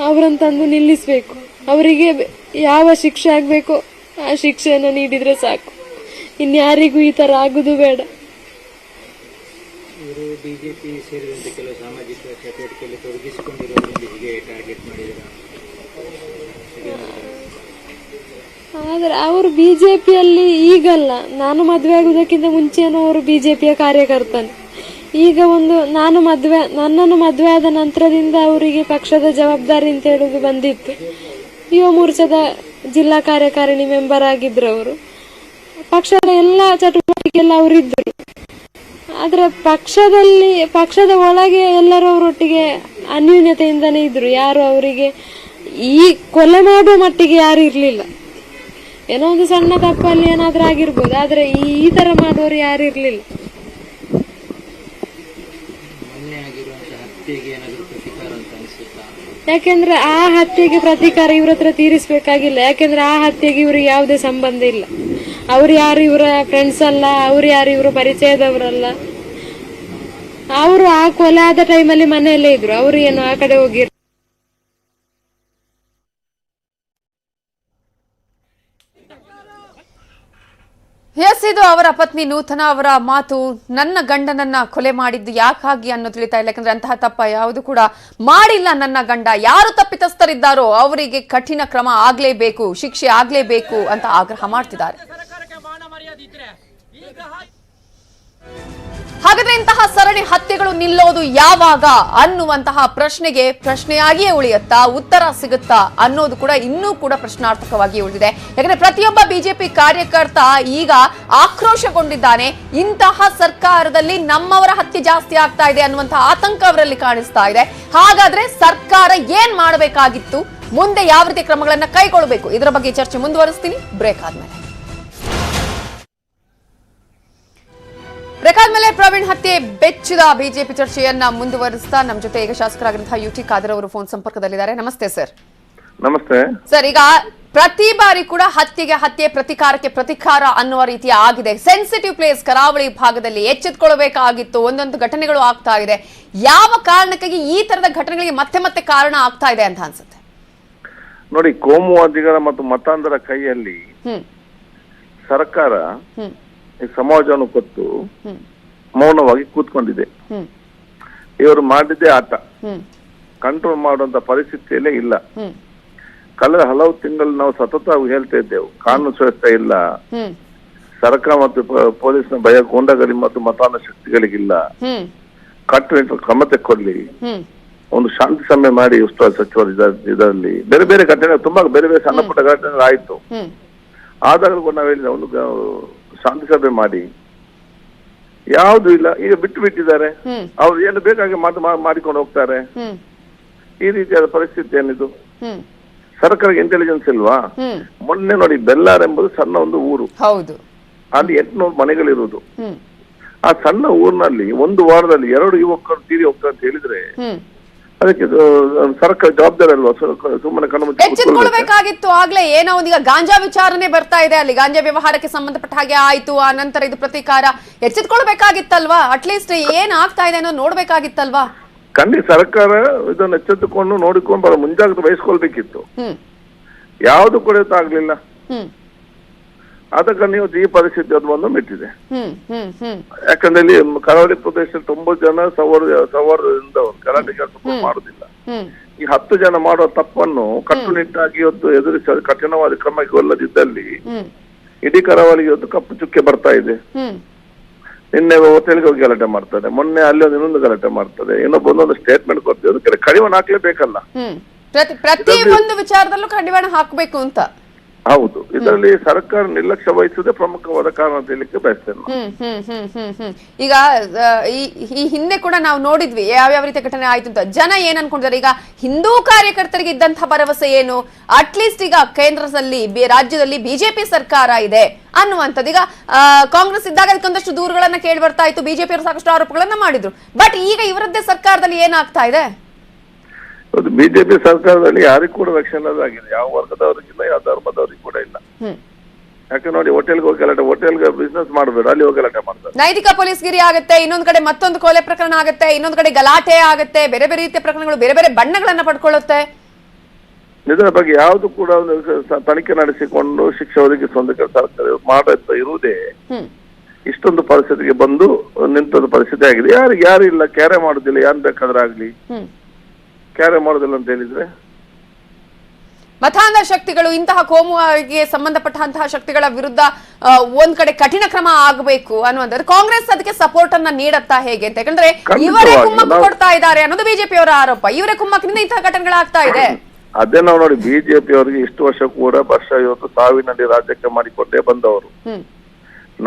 ಅವರನ್ನು ತಂದು ನಿಲ್ಲಿಸಬೇಕು. ಅವರಿಗೆ ಯಾವ ಶಿಕ್ಷೆ ಆಗಬೇಕೋ ಆ ಶಿಕ್ಷೆಯನ್ನು ನೀಡಿದರೆ ಸಾಕು. ಇನ್ಯಾರಿಗೂ ಈ ಥರ ಆಗುದು ಬೇಡ. ಬಿಜೆಪಿ ಸೇರಿದಂತೆ ಕೆಲವು ಸಾಮಾಜಿಕ ಚಟುವಟಿಕೆಯಲ್ಲಿ ತೊಡಗಿಸಿಕೊಂಡಿರೋದ್ರಿಂದ ಹೀಗೆ ಟಾರ್ಗೆಟ್ ಮಾಡಿದ್ದಾರೆ. ಆದರೆ ಅವರು ಬಿಜೆಪಿಯಲ್ಲಿ ಈಗಲ್ಲ, ನಾನು ಮದುವೆ ಆಗುವುದಕ್ಕಿಂತ ಮುಂಚೆನೂ ಅವರು ಬಿಜೆಪಿಯ ಕಾರ್ಯಕರ್ತನೆ. ಈಗ ನನ್ನನ್ನು ಮದುವೆ ಆದ ನಂತರದಿಂದ ಅವರಿಗೆ ಪಕ್ಷದ ಜವಾಬ್ದಾರಿ ಅಂತ ಹೇಳುದು ಬಂದಿತ್ತು. ಯುವ ಮೋರ್ಚಾದ ಜಿಲ್ಲಾ ಕಾರ್ಯಕಾರಿಣಿ ಮೆಂಬರ್ ಆಗಿದ್ರು ಅವರು. ಪಕ್ಷದ ಎಲ್ಲ ಚಟುವಟಿಕೆಲ್ಲ ಅವರಿದ್ದರು. ಆದರೆ ಪಕ್ಷದ ಒಳಗೆ ಎಲ್ಲರೂ ಅವರೊಟ್ಟಿಗೆ ಅನ್ಯೂನ್ಯತೆಯಿಂದನೇ ಇದ್ರು. ಯಾರು ಅವರಿಗೆ ಈ ಕೊಲೆ ಮಾಡುವ ಮಟ್ಟಿಗೆ ಯಾರು ಇರಲಿಲ್ಲ. ಏನೋ ಒಂದು ಸಣ್ಣ ತಪ್ಪಲ್ಲಿ ಏನಾದ್ರೂ ಆಗಿರ್ಬೋದು, ಆದರೆ ಈ ತರ ಮಾಡೋರು ಯಾರು ಇರಲಿಲ್ಲ. ಯಾಕೆಂದ್ರೆ ಆ ಹತ್ಯೆಗೆ ಪ್ರತೀಕಾರ ಇವ್ರ ಹತ್ರ ತೀರಿಸಬೇಕಾಗಿಲ್ಲ. ಯಾಕೆಂದ್ರೆ ಆ ಹತ್ಯೆಗೆ ಇವ್ರಿಗೆ ಯಾವುದೇ ಸಂಬಂಧ ಇಲ್ಲ. ಅವ್ರು ಯಾರು ಇವರ ಫ್ರೆಂಡ್ಸ್ ಅಲ್ಲ, ಅವ್ರು ಯಾರು ಇವರು ಪರಿಚಯದವರಲ್ಲ. ಅವರು ಆ ಕೊಲೆ ಆದ ಟೈಮಲ್ಲಿ ಮನೆಯಲ್ಲೇ ಇದ್ರು. ಅವರು ಏನು ಆ ಕಡೆ ಹೋಗಿರ್ ಎಸ್, ಇದು ಅವರ ಪತ್ನಿ ನೂತನ ಅವರ ಮಾತು. ನನ್ನ ಗಂಡನನ್ನ ಕೊಲೆ ಮಾಡಿದ್ದು ಯಾಕಾಗಿ ಅನ್ನೋ ತಿಳಿತಾ ಇಲ್ಲ. ಯಾಕಂದ್ರೆ ಅಂತಹ ತಪ್ಪ ಯಾವುದು ಕೂಡ ಮಾಡಿಲ್ಲ ನನ್ನ ಗಂಡ. ಯಾರು ತಪ್ಪಿತಸ್ಥರಿದ್ದಾರೋ ಅವರಿಗೆ ಕಠಿಣ ಕ್ರಮ ಆಗ್ಲೇಬೇಕು, ಶಿಕ್ಷೆ ಆಗ್ಲೇಬೇಕು ಅಂತ ಆಗ್ರಹ ಮಾಡ್ತಿದ್ದಾರೆ. ಹಾಗಾದ್ರೆ ಇಂತಹ ಸರಣಿ ಹತ್ಯೆಗಳು ನಿಲ್ಲೋದು ಯಾವಾಗ ಅನ್ನುವಂತಹ ಪ್ರಶ್ನೆಗೆ ಪ್ರಶ್ನೆಯಾಗಿಯೇ ಉಳಿಯುತ್ತಾ, ಉತ್ತರ ಸಿಗುತ್ತಾ ಅನ್ನೋದು ಕೂಡ ಇನ್ನೂ ಕೂಡ ಪ್ರಶ್ನಾರ್ಥಕವಾಗಿ ಉಳಿದಿದೆ. ಯಾಕಂದ್ರೆ ಪ್ರತಿಯೊಬ್ಬ ಬಿಜೆಪಿ ಕಾರ್ಯಕರ್ತ ಈಗ ಆಕ್ರೋಶಗೊಂಡಿದ್ದಾನೆ. ಇಂತಹ ಸರ್ಕಾರದಲ್ಲಿ ನಮ್ಮವರ ಹತ್ಯೆ ಜಾಸ್ತಿ ಆಗ್ತಾ ಇದೆ ಅನ್ನುವಂತಹ ಆತಂಕ ಅವರಲ್ಲಿ ಕಾಣಿಸ್ತಾ ಇದೆ. ಹಾಗಾದ್ರೆ ಸರ್ಕಾರ ಏನ್ ಮಾಡಬೇಕಾಗಿತ್ತು, ಮುಂದೆ ಯಾವ ರೀತಿ ಕ್ರಮಗಳನ್ನ ಕೈಗೊಳ್ಳಬೇಕು, ಇದರ ಬಗ್ಗೆ ಚರ್ಚೆ ಮುಂದುವರಿಸ್ತೀನಿ ಬ್ರೇಕ್ ಆದ್ಮೇಲೆ. ಬೇಕಾದ್ಮೇಲೆ ಪ್ರವೀಣ್ ಹತ್ಯೆ ಬೆಚ್ಚಿದ ಬಿಜೆಪಿ ಚರ್ಚೆಯನ್ನ ಮುಂದುವರಿಸ್ತಾ ನಮ್ಮ ಜೊತೆ ಈಗ ಶಾಸಕರಾಗಿರುವಂತಹ ಯುಟಿ ಖಾದರ್ ಅವರು ಫೋನ್ ಸಂಪರ್ಕದಲ್ಲಿದ್ದಾರೆ. ನಮಸ್ತೆ ಸರ್. ನಮಸ್ತೆ ಸರ್. ಈಗ ಪ್ರತಿ ಬಾರಿ ಕೂಡ ಹತ್ಯೆಗೆ ಹತ್ಯೆ, ಪ್ರತಿಕಾರಕ್ಕೆ ಪ್ರತಿಕಾರ ಅನ್ನುವ ರೀತಿಯ ಆಗಿದೆ. ಸೆನ್ಸಿಟಿವ್ ಪ್ಲೇಸ್ ಕರಾವಳಿ ಭಾಗದಲ್ಲಿ ಎಚ್ಚೆತ್ತುಕೊಳ್ಳಬೇಕಾಗಿತ್ತು. ಒಂದೊಂದು ಘಟನೆಗಳು ಆಗ್ತಾ ಇದೆ. ಯಾವ ಕಾರಣಕ್ಕಾಗಿ ಈ ತರದ ಘಟನೆಗಳಿಗೆ ಮತ್ತೆ ಮತ್ತೆ ಕಾರಣ ಆಗ್ತಾ ಇದೆ ಅಂತ ಅನ್ಸುತ್ತೆ? ನೋಡಿ, ಕೋಮುವಾದಿಗಳ ಮತ್ತು ಮತಾಂಧರ ಕೈಯಲ್ಲಿ ಸರ್ಕಾರ ಈ ಸಮಾಜವನ್ನು ಕೊಟ್ಟು ಮೌನವಾಗಿ ಕೂತ್ಕೊಂಡಿದೆ. ಇವರು ಮಾಡಿದ್ದೇ ಆಟ. ಕಂಟ್ರೋಲ್ ಮಾಡುವಂತ ಪರಿಸ್ಥಿತಿಯಲ್ಲೇ ಇಲ್ಲ. ಕಳೆದ ಹಲವು ತಿಂಗಳು ನಾವು ಸತತ ಹೇಳ್ತಾ ಇದ್ದೆವು, ಕಾನೂನು ಸುವ್ಯವಸ್ಥೆ ಇಲ್ಲ, ಸರ್ಕಾರ ಮತ್ತು ಪೊಲೀಸ್ನ ಭಯ, ಗೂಂಡಾಗರಿ ಮತ್ತು ಮತಾನ ಶಕ್ತಿಗಳಿಗಿಲ್ಲ, ಕಟ್ಟುನಿಟ್ಟಿನ ಕ್ರಮ ತೆಕ್ಕೊಳ್ಳಿ, ಒಂದು ಶಾಂತಿ ಸಭೆ ಮಾಡಿ ಉಸ್ತುವಾರಿ ಸಚಿವರು ಇದರಲ್ಲಿ ಬೇರೆ ಬೇರೆ ಘಟನೆ, ತುಂಬಾ ಬೇರೆ ಬೇರೆ ಸಣ್ಣ ಪುಟ್ಟ ಘಟನೆಗಳು ಆಯ್ತು. ಆದಾಗ ಕೂಡ ನಾವು ಹೇಳಿದ ಒಂದು ಶಾಂತಿ ಸಭೆ ಮಾಡಿ, ಯಾವ್ದು ಇಲ್ಲ, ಈಗ ಬಿಟ್ಟು ಬಿಟ್ಟಿದ್ದಾರೆ. ಅವ್ರು ಏನು ಬೇಕಾಗಿ ಮಾಡಿಕೊಂಡು ಹೋಗ್ತಾರೆ. ಈ ರೀತಿಯಾದ ಪರಿಸ್ಥಿತಿ ಏನಿದು? ಸರ್ಕಾರಕ್ಕೆ ಇಂಟೆಲಿಜೆನ್ಸ್ ಇಲ್ವಾ? ಮೊನ್ನೆ ನೋಡಿ, ಬೆಲ್ಲಾರ್ ಎಂಬುದು ಸಣ್ಣ ಒಂದು ಊರು, ಅಲ್ಲಿ 800 ಮನೆಗಳಿರುವುದು. ಆ ಸಣ್ಣ ಊರಿನಲ್ಲಿ ಒಂದು ವಾರದಲ್ಲಿ 2 ಯುವಕರು ತೀರಿ ಹೋಗ್ತಾರೆ ಅಂತ ಹೇಳಿದ್ರೆ ಅದಕ್ಕೆ ಸರ್ಕಾರ ಜವಾಬ್ದಾರಿ ಅಲ್ವಾ? ಸುಮ್ಮನೆ ಎಚ್ಚೆತ್ಕೊಳ್ಬೇಕಾಗಿತ್ತು. ಆಗ್ಲೇ ಏನೋ ಒಂದೀಗ ಗಾಂಜಾ ವಿಚಾರನೆ ಬರ್ತಾ ಇದೆ, ಅಲ್ಲಿ ಗಾಂಜಾ ವ್ಯವಹಾರಕ್ಕೆ ಸಂಬಂಧಪಟ್ಟ ಹಾಗೆ ಆಯ್ತು, ಆ ನಂತರ ಇದು ಪ್ರತೀಕಾರ. ಎಚ್ಚೆತ್ಕೊಳ್ಬೇಕಾಗಿತ್ತಲ್ವಾ? ಅಟ್ಲೀಸ್ಟ್ ಏನ್ ಆಗ್ತಾ ಇದೆ ಅನ್ನೋ ನೋಡ್ಬೇಕಾಗಿತ್ತಲ್ವಾ? ಖಂಡಿತ ಸರ್ಕಾರ ಇದನ್ನು ಎಚ್ಚೆತ್ತುಕೊಂಡು ನೋಡಿಕೊಂಡು ಮುಂಜಾಗ್ರತೆ ವಹಿಸ್ಕೊಳ್ಬೇಕಿತ್ತು. ಯಾವುದು ಕೂಡ ಆಗ್ಲಿಲ್ಲ. ಅದಕ್ಕೆ ನೀವು ಈ ಪರಿಸ್ಥಿತಿ ಅದು ಒಂದು ಮೆಟ್ಟಿದೆ. ಯಾಕಂದ್ರೆ ಇಲ್ಲಿ ಕರಾವಳಿ ಪ್ರದೇಶದಲ್ಲಿ 90 ಜನ ಸವಾರದಿಂದ ಗಲಾಟೆ ಕೆಲಸ ಮಾಡುದಿಲ್ಲ. ಈ 10 ಜನ ಮಾಡುವ ತಪ್ಪನ್ನು ಕಟ್ಟುನಿಟ್ಟಾಗಿ ಇವತ್ತು ಎದುರಿಸಿ ಕಠಿಣವಾದ ಕ್ರಮ ಇಲ್ಲದಿದ್ದಲ್ಲಿ ಇಡೀ ಕರಾವಳಿಗೆ ಇವತ್ತು ಕಪ್ಪು ಚುಕ್ಕೆ ಬರ್ತಾ ಇದೆ. ನಿನ್ನೆ ಹೋಟೆಲ್ಗೆ ಹೋಗಿ ಗಲಾಟೆ ಮಾಡ್ತಾರೆ, ಮೊನ್ನೆ ಅಲ್ಲಿ ಇನ್ನೊಂದು ಗಲಾಟೆ ಮಾಡ್ತಾರೆ, ಇನ್ನೊಬ್ಬ ಒಂದೊಂದು ಸ್ಟೇಟ್ಮೆಂಟ್ ಕೊಡ್ತೀವಿ, ಅದಕ್ಕೆ ಕಡಿವಾಣ ಹಾಕ್ಲೇಬೇಕಲ್ಲ. ಪ್ರತಿ ಒಂದು ವಿಚಾರದಲ್ಲೂ ಕಡಿವಾಣ ಹಾಕ್ಬೇಕು ಅಂತ. ಹೌದು, ಇದರಲ್ಲಿ ಸರ್ಕಾರ ನಿರ್ಲಕ್ಷ್ಯ ವಹಿಸುವುದೇ ಪ್ರಮುಖವಾದ ಕಾರಣ ಅಂತ ಹೇಳಲಿಕ್ಕೆ ಬಯಸ್ತೇನೆ. ಈಗ ಈ ಹಿಂದೆ ಕೂಡ ನಾವು ನೋಡಿದ್ವಿ ಯಾವ್ಯಾವ ರೀತಿಯ ಘಟನೆ ಆಯ್ತು ಅಂತ. ಜನ ಏನ್ ಅನ್ಕೊಂಡಿದ್ದಾರೆ, ಈಗ ಹಿಂದೂ ಕಾರ್ಯಕರ್ತರಿಗೆ ಇದ್ದಂತಹ ಭರವಸೆ ಏನು, ಅಟ್ಲೀಸ್ಟ್ ಈಗ ಕೇಂದ್ರದಲ್ಲಿ ರಾಜ್ಯದಲ್ಲಿ ಬಿಜೆಪಿ ಸರ್ಕಾರ ಇದೆ ಅನ್ನುವಂಥದ್ದು. ಈಗ ಕಾಂಗ್ರೆಸ್ ಇದ್ದಾಗ ಅದಕ್ಕೊಂದಷ್ಟು ದೂರುಗಳನ್ನ ಕೇಳಿ ಬರ್ತಾ ಇತ್ತು, ಬಿಜೆಪಿ ಅವರು ಸಾಕಷ್ಟು ಆರೋಪಗಳನ್ನ ಮಾಡಿದ್ರು. ಬಟ್ ಈಗ ಇವರದ್ದೇ ಸರ್ಕಾರದಲ್ಲಿ ಏನಾಗ್ತಾ ಇದೆ? ಬಿಜೆಪಿ ಸರ್ಕಾರದಲ್ಲಿ ಯಾರಿಗೂ ಕೂಡ ರಕ್ಷಣೆ ಆಗಿದೆ, ಯಾವ ವರ್ಗದವರಿಗಿಲ್ಲ, ಯಾವ ಧರ್ಮದವರಿಗೂ ಕೂಡ ಇಲ್ಲ. ಯಾಕೆ ನೋಡಿ, ಹೋಟೆಲ್ಗೆ ಹೋಗಿ ಗಲಾಟೆ, ಹೋಟೆಲ್ಗೆ ಬಿಸ್ನೆಸ್ ಮಾಡಬೇಡ, ಅಲ್ಲಿ ಹೋಗಿ ಗಲಾಟೆ ಮಾಡ್ತಾರೆ. ನೈತಿಕ ಪೊಲೀಸ್ಗಿರಿ ಆಗುತ್ತೆ, ಇನ್ನೊಂದ್ ಕಡೆ ಮತ್ತೊಂದು ಕೊಲೆ ಪ್ರಕರಣ ಆಗುತ್ತೆ, ಇನ್ನೊಂದ್ ಕಡೆ ಗಲಾಟೆ ಆಗುತ್ತೆ, ಬೇರೆ ಬೇರೆ ರೀತಿಯ ಪ್ರಕರಣಗಳು ಬೇರೆ ಬೇರೆ ಬಣ್ಣಗಳನ್ನ ಪಡ್ಕೊಳ್ಳುತ್ತೆ. ಇದರ ಬಗ್ಗೆ ಯಾವುದು ಕೂಡ ತನಿಖೆ ನಡೆಸಿಕೊಂಡು ಶಿಕ್ಷೆ ಒದಗಿಸುವಂತ ಸರ್ಕಾರ ಮಾಡುತ್ತಾ ಇರುವುದೇ ಇಷ್ಟೊಂದು ಪರಿಸ್ಥಿತಿಗೆ ಬಂದು ನಿಂತದ್ದು ಪರಿಸ್ಥಿತಿ ಆಗಿದೆ. ಯಾರು ಇಲ್ಲ, ಕ್ಯಾರೆ ಮಾಡುದಿಲ್ಲ, ಯಾರು ಬೇಕಾದ್ರೆ ಆಗ್ಲಿ ಕ್ಯಾರೆ ಮಾಡೋದಿಲ್ಲ ಅಂತ ಹೇಳಿದ್ರೆ, ಮತಾಂಧ ಶಕ್ತಿಗಳು ಇಂತಹ ಕೋಮುಗೆ ಸಂಬಂಧಪಟ್ಟಂತಹ ಶಕ್ತಿಗಳ ವಿರುದ್ಧ ಒಂದ್ ಕಡೆ ಕಠಿಣ ಕ್ರಮ ಆಗಬೇಕು ಅನ್ನುವಂಥದ್ದು. ಕಾಂಗ್ರೆಸ್ ಅದಕ್ಕೆ ಸಪೋರ್ಟ್ ಅನ್ನ ನೀಡತ್ತಾ ಹೇಗೆ ಅಂತ? ಯಾಕಂದ್ರೆ ಇವರೇ ಕುಮ್ಮಕ್ಕು ಕೊಡ್ತಾ ಇದ್ದಾರೆ ಅನ್ನೋದು ಬಿಜೆಪಿ ಅವರ ಆರೋಪ. ಇವರೇ ಕುಮ್ಮಕ್ಕಿನಿಂದ ಇಂತಹ ಘಟನೆಗಳಾಗ್ತಾ ಇದೆ. ಅದೇ ನಾವು ನೋಡಿ, ಬಿಜೆಪಿ ಅವರಿಗೆ ಇಷ್ಟು ವರ್ಷ ಕೂಡ ಇವತ್ತು ಸಾವಿನಲ್ಲಿ ರಾಜ್ಯಕ್ಕೆ ಮಾಡಿಕೊಂಡೇ ಬಂದವರು.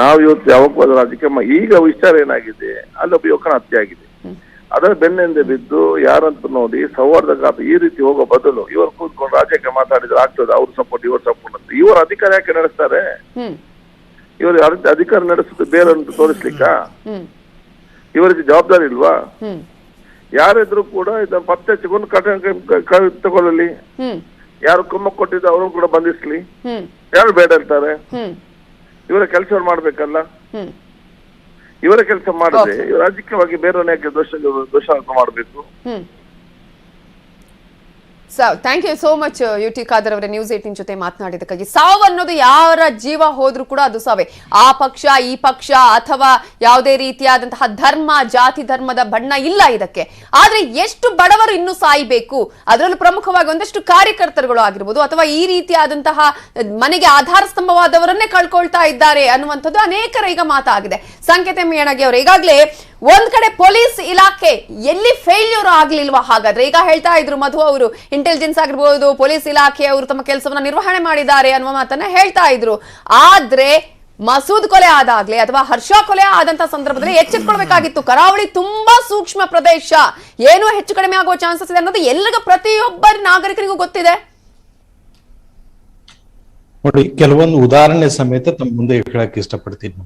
ನಾವು ಇವತ್ತು ಯಾವಾಗ ರಾಜ್ಯಕ್ಕೆ ಈಗ ವಿಚಾರ ಏನಾಗಿದೆ, ಅಲ್ಲೊಬ್ಬ ಯುವಕನ ಹತ್ಯೆ ಆಗಿದೆ, ಅದರ ಬೆನ್ನಿಂದ ಬಿದ್ದು ಯಾರಂತ ನೋಡಿ ಸೌಹಾರ್ದಗಾತ ಈ ರೀತಿ ಹೋಗೋ ಬದಲು ಇವರು ಕೂತ್ಕೊಂಡು ರಾಜ್ಯಕ್ಕೆ ಮಾತಾಡಿದ್ರೆ ಆಗ್ತದೆ, ಅವ್ರ ಸಪೋರ್ಟ್ ಇವ್ರ ಸಪೋರ್ಟ್ ಅಂತ. ಇವರು ಅಧಿಕಾರ ಯಾಕೆ ನಡೆಸ್ತಾರೆ? ಇವರು ಅಧಿಕಾರ ನಡೆಸುತ್ತೆ ಬೇರೆ ತೋರಿಸ್ಲಿಕ್ಕ? ಇವರಿಗೆ ಜವಾಬ್ದಾರಿ ಇಲ್ವಾ? ಯಾರಿದ್ರು ಕೂಡ ಇದನ್ನ ಪತ್ತೆ ಹಚ್ಚಿಕೊಂಡು ತಗೊಳ್ಳಲಿ, ಯಾರು ಕುಮ್ಮಕ್ ಕೊಟ್ಟಿದ್ದು ಅವ್ರನ್ನು ಕೂಡ ಬಂಧಿಸ್ಲಿ. ಯಾರು ಬೇಡ ಇರ್ತಾರೆ? ಇವರ ಕೆಲಸ ಮಾಡ್ಬೇಕಲ್ಲ. ಇವರ ಕೆಲಸ ಮಾಡದೆ ರಾಜಕೀಯವಾಗಿ ಬೇರೆಯವನ್ನ ಯಾಕೆ ದೋಷಾರೋಪ ಮಾಡಬೇಕು? Thank you so much UT Khader ಅವರೇ, ನ್ಯೂಸ್ 18 ಜೊತೆ ಮಾತನಾಡಿದಕ್ಕಾಗಿ. ಸಾವು ಅನ್ನೋದು ಯಾರ ಜೀವ ಹೋದ್ರೂ ಕೂಡ ಅದು ಸಾವೇ. ಆ ಪಕ್ಷ ಈ ಪಕ್ಷ ಅಥವಾ ಯಾವುದೇ ರೀತಿಯಾದಂತಹ ಧರ್ಮ ಜಾತಿ ಧರ್ಮದ ಬಣ್ಣ ಇಲ್ಲ ಇದಕ್ಕೆ. ಆದ್ರೆ ಎಷ್ಟು ಬಡವರು ಇನ್ನೂ ಸಾಯಬೇಕು, ಅದರಲ್ಲೂ ಪ್ರಮುಖವಾಗಿ ಒಂದಷ್ಟು ಕಾರ್ಯಕರ್ತರುಗಳು ಆಗಿರ್ಬೋದು ಅಥವಾ ಈ ರೀತಿಯಾದಂತಹ ಮನೆಗೆ ಆಧಾರ ಸ್ತಂಭವಾದವರನ್ನೇ ಕಳ್ಕೊಳ್ತಾ ಇದ್ದಾರೆ ಅನ್ನುವಂಥದ್ದು ಅನೇಕರ ಈಗ ಮಾತಾಗಿದೆ. ಸಂಕೇತ ಮೇಣಗಿ ಅವರು, ಈಗಾಗಲೇ ಒಂದ್ ಕಡೆ ಪೊಲೀಸ್ ಇಲಾಖೆ ಎಲ್ಲಿ ಫೇಲ್ಯೂರ್ ಆಗ್ಲಿಲ್ವಾ? ಹಾಗಾದ್ರೆ ಈಗ ಹೇಳ್ತಾ ಇದ್ರು ಮಧು ಅವರು, ಇಂಟೆಲಿಜೆನ್ಸ್ ಆಗಿರ್ಬೋದು, ಪೊಲೀಸ್ ಇಲಾಖೆ ಅವರು ತಮ್ಮ ಕೆಲಸವನ್ನ ನಿರ್ವಹಣೆ ಮಾಡಿದ್ದಾರೆ ಅನ್ನುವ ಮಾತನ್ನ ಹೇಳ್ತಾ ಇದ್ರು. ಆದ್ರೆ ಮಸೂದ್ ಕೊಲೆ ಆದಾಗ್ಲೇ ಅಥವಾ ಹರ್ಷ ಕೊಲೆ ಆದಂತ ಸಂದರ್ಭದಲ್ಲಿ ಎಚ್ಚೆತ್ಕೊಳ್ಬೇಕಾಗಿತ್ತು. ಕರಾವಳಿ ತುಂಬಾ ಸೂಕ್ಷ್ಮ ಪ್ರದೇಶ, ಏನೋ ಹೆಚ್ಚು ಕಡಿಮೆ ಆಗುವ ಚಾನ್ಸಸ್ ಇದೆ ಅನ್ನೋದು ಎಲ್ಲರಿಗೂ, ಪ್ರತಿಯೊಬ್ಬ ನಾಗರಿಕರಿಗೂ ಗೊತ್ತಿದೆ. ನೋಡಿ, ಕೆಲವೊಂದು ಉದಾಹರಣೆ ಸಮೇತ ತಮ್ಮ ಮುಂದೆ ಹೇಳಕ್ ಇಷ್ಟಪಡ್ತೀನಿ.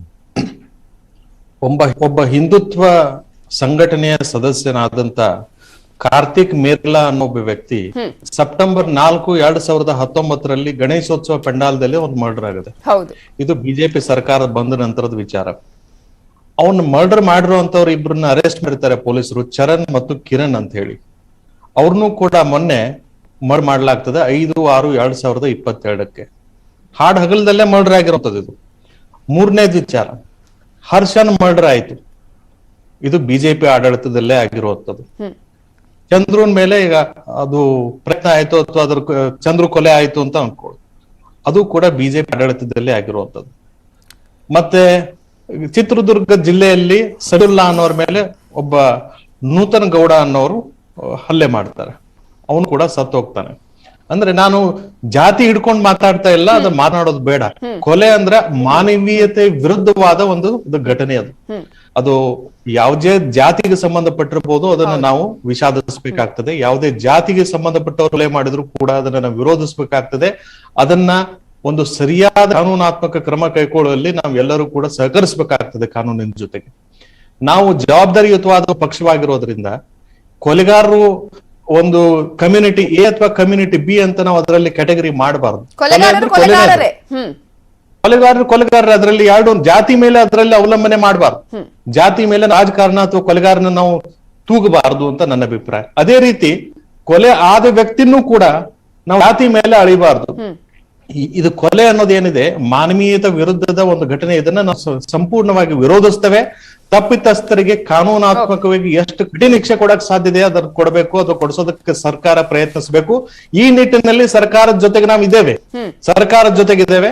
ಒಬ್ಬ ಹಿಂದುತ್ವ ಸಂಘಟನೆಯ ಸದಸ್ಯನಾದಂತ ಕಾರ್ತಿಕ್ ಮೇರ್ಲಾ ಅನ್ನೋ ಒಬ್ಬ ವ್ಯಕ್ತಿ ಸೆಪ್ಟೆಂಬರ್ 4, 2019 ಗಣೇಶೋತ್ಸವ ಪೆಂಡಾಲ್ದಲ್ಲಿ ಒಂದು ಮರ್ಡರ್ ಆಗಿದೆ. ಇದು ಬಿಜೆಪಿ ಸರ್ಕಾರ ಬಂದ ನಂತರದ ವಿಚಾರ. ಅವನ್ ಮರ್ಡರ್ ಮಾಡಿರುವಂತವ್ರು ಇಬ್ಬರನ್ನ ಅರೆಸ್ಟ್ ಮಾಡಿರ್ತಾರೆ ಪೊಲೀಸರು, ಚರಣ್ ಮತ್ತು ಕಿರಣ್ ಅಂತ ಹೇಳಿ. ಅವ್ರನ್ನೂ ಕೂಡ ಮೊನ್ನೆ ಮಾಡ್ಲಾಗ್ತದೆ 5/6/2022. ಹಾಡ್ ಹಗಲದಲ್ಲೇ ಮರ್ಡರ್ ಆಗಿರುವಂತದ್ದು. ಇದು ಮೂರನೇದು ವಿಚಾರ, ಹರ್ಷನ್ ಮರ್ಡರ್ ಆಯ್ತು. ಇದು ಬಿಜೆಪಿ ಆಡಳಿತದಲ್ಲೇ ಆಗಿರುವಂತದ್ದು. ಚಂದ್ರನ್ ಮೇಲೆ ಈಗ ಅದು ಪ್ರಯತ್ನ ಆಯ್ತು ಅಥವಾ ಅದ್ರ ಚಂದ್ರು ಕೊಲೆ ಆಯ್ತು ಅಂತ ಅನ್ಕೊಳ್ಳಿ, ಅದು ಕೂಡ ಬಿಜೆಪಿ ಆಡಳಿತದಲ್ಲಿ ಆಗಿರುವಂತದ್ದು. ಮತ್ತೆ ಚಿತ್ರದುರ್ಗ ಜಿಲ್ಲೆಯಲ್ಲಿ ಸಡುಲ್ಲಾ ಅನ್ನೋರ ಮೇಲೆ ಒಬ್ಬ ನೂತನ ಗೌಡ ಅನ್ನೋರು ಹಲ್ಲೆ ಮಾಡ್ತಾರೆ, ಅವನು ಕೂಡ ಸತ್ತು ಹೋಗ್ತಾನೆ. ಅಂದ್ರೆ ನಾನು ಜಾತಿ ಹಿಡ್ಕೊಂಡು ಮಾತಾಡ್ತಾ ಇಲ್ಲ, ಅದು ಮಾತನಾಡೋದು ಬೇಡ. ಕೊಲೆ ಅಂದ್ರೆ ಮಾನವೀಯತೆ ವಿರುದ್ಧವಾದ ಒಂದು ಘಟನೆ ಅದು. ಅದು ಯಾವುದೇ ಜಾತಿಗೆ ಸಂಬಂಧಪಟ್ಟಿರ್ಬೋದು, ಅದನ್ನ ನಾವು ವಿಷಾದಿಸಬೇಕಾಗ್ತದೆ. ಯಾವುದೇ ಜಾತಿಗೆ ಸಂಬಂಧಪಟ್ಟವ್ರು ಕೊಲೆ ಮಾಡಿದ್ರು ಕೂಡ ಅದನ್ನ ನಾವು ವಿರೋಧಿಸಬೇಕಾಗ್ತದೆ. ಅದನ್ನ ಒಂದು ಸರಿಯಾದ ಕಾನೂನಾತ್ಮಕ ಕ್ರಮ ಕೈಗೊಳ್ಳುವಲ್ಲಿ ನಾವೆಲ್ಲರೂ ಕೂಡ ಸಹಕರಿಸಬೇಕಾಗ್ತದೆ ಕಾನೂನಿನ ಜೊತೆಗೆ. ನಾವು ಜವಾಬ್ದಾರಿಯುತವಾದ ಪಕ್ಷವಾಗಿರೋದ್ರಿಂದ ಕೊಲೆಗಾರರು ಒಂದು ಕಮ್ಯುನಿಟಿ ಎ ಅಥವಾ ಕಮ್ಯುನಿಟಿ ಬಿ ಅಂತ ನಾವು ಅದರಲ್ಲಿ ಕ್ಯಾಟಗರಿ ಮಾಡಬಾರ್ದು. ಕೊಲೆಗಾರರು ಅದರಲ್ಲಿ ಎರಡು ಜಾತಿ ಮೇಲೆ ಅದರಲ್ಲಿ ಅವಲಂಬನೆ ಮಾಡಬಾರ್ದು. ಜಾತಿ ಮೇಲೆ ರಾಜಕಾರಣ ಅಥವಾ ಕೊಲೆಗಾರನ ನಾವು ತೂಗಬಾರದು ಅಂತ ನನ್ನ ಅಭಿಪ್ರಾಯ. ಅದೇ ರೀತಿ ಕೊಲೆ ಆದ ವ್ಯಕ್ತಿನೂ ಕೂಡ ನಾವು ಜಾತಿ ಮೇಲೆ ಅಳಿಬಾರ್ದು. ಇದು ಕೊಲೆ ಅನ್ನೋದೇನಿದೆ ಮಾನವೀಯತೆ ವಿರುದ್ಧದ ಒಂದು ಘಟನೆ. ಇದನ್ನ ನಾವು ಸಂಪೂರ್ಣವಾಗಿ ವಿರೋಧಿಸ್ತೇವೆ. ತಪ್ಪಿತಸ್ಥರಿಗೆ ಕಾನೂನಾತ್ಮಕವಾಗಿ ಎಷ್ಟು ಕಠಿಣ ಶಿಕ್ಷೆ ಕೊಡಕ್ ಸಾಧ್ಯತೆ ಅದನ್ನ ಕೊಡಬೇಕು, ಅದು ಕೊಡಿಸೋದಕ್ಕೆ ಸರ್ಕಾರ ಪ್ರಯತ್ನಿಸಬೇಕು. ಈ ನಿಟ್ಟಿನಲ್ಲಿ ಸರ್ಕಾರದ ಜೊತೆಗೆ ನಾವು ಇದ್ದೇವೆ, ಸರ್ಕಾರದ ಜೊತೆಗಿದ್ದೇವೆ,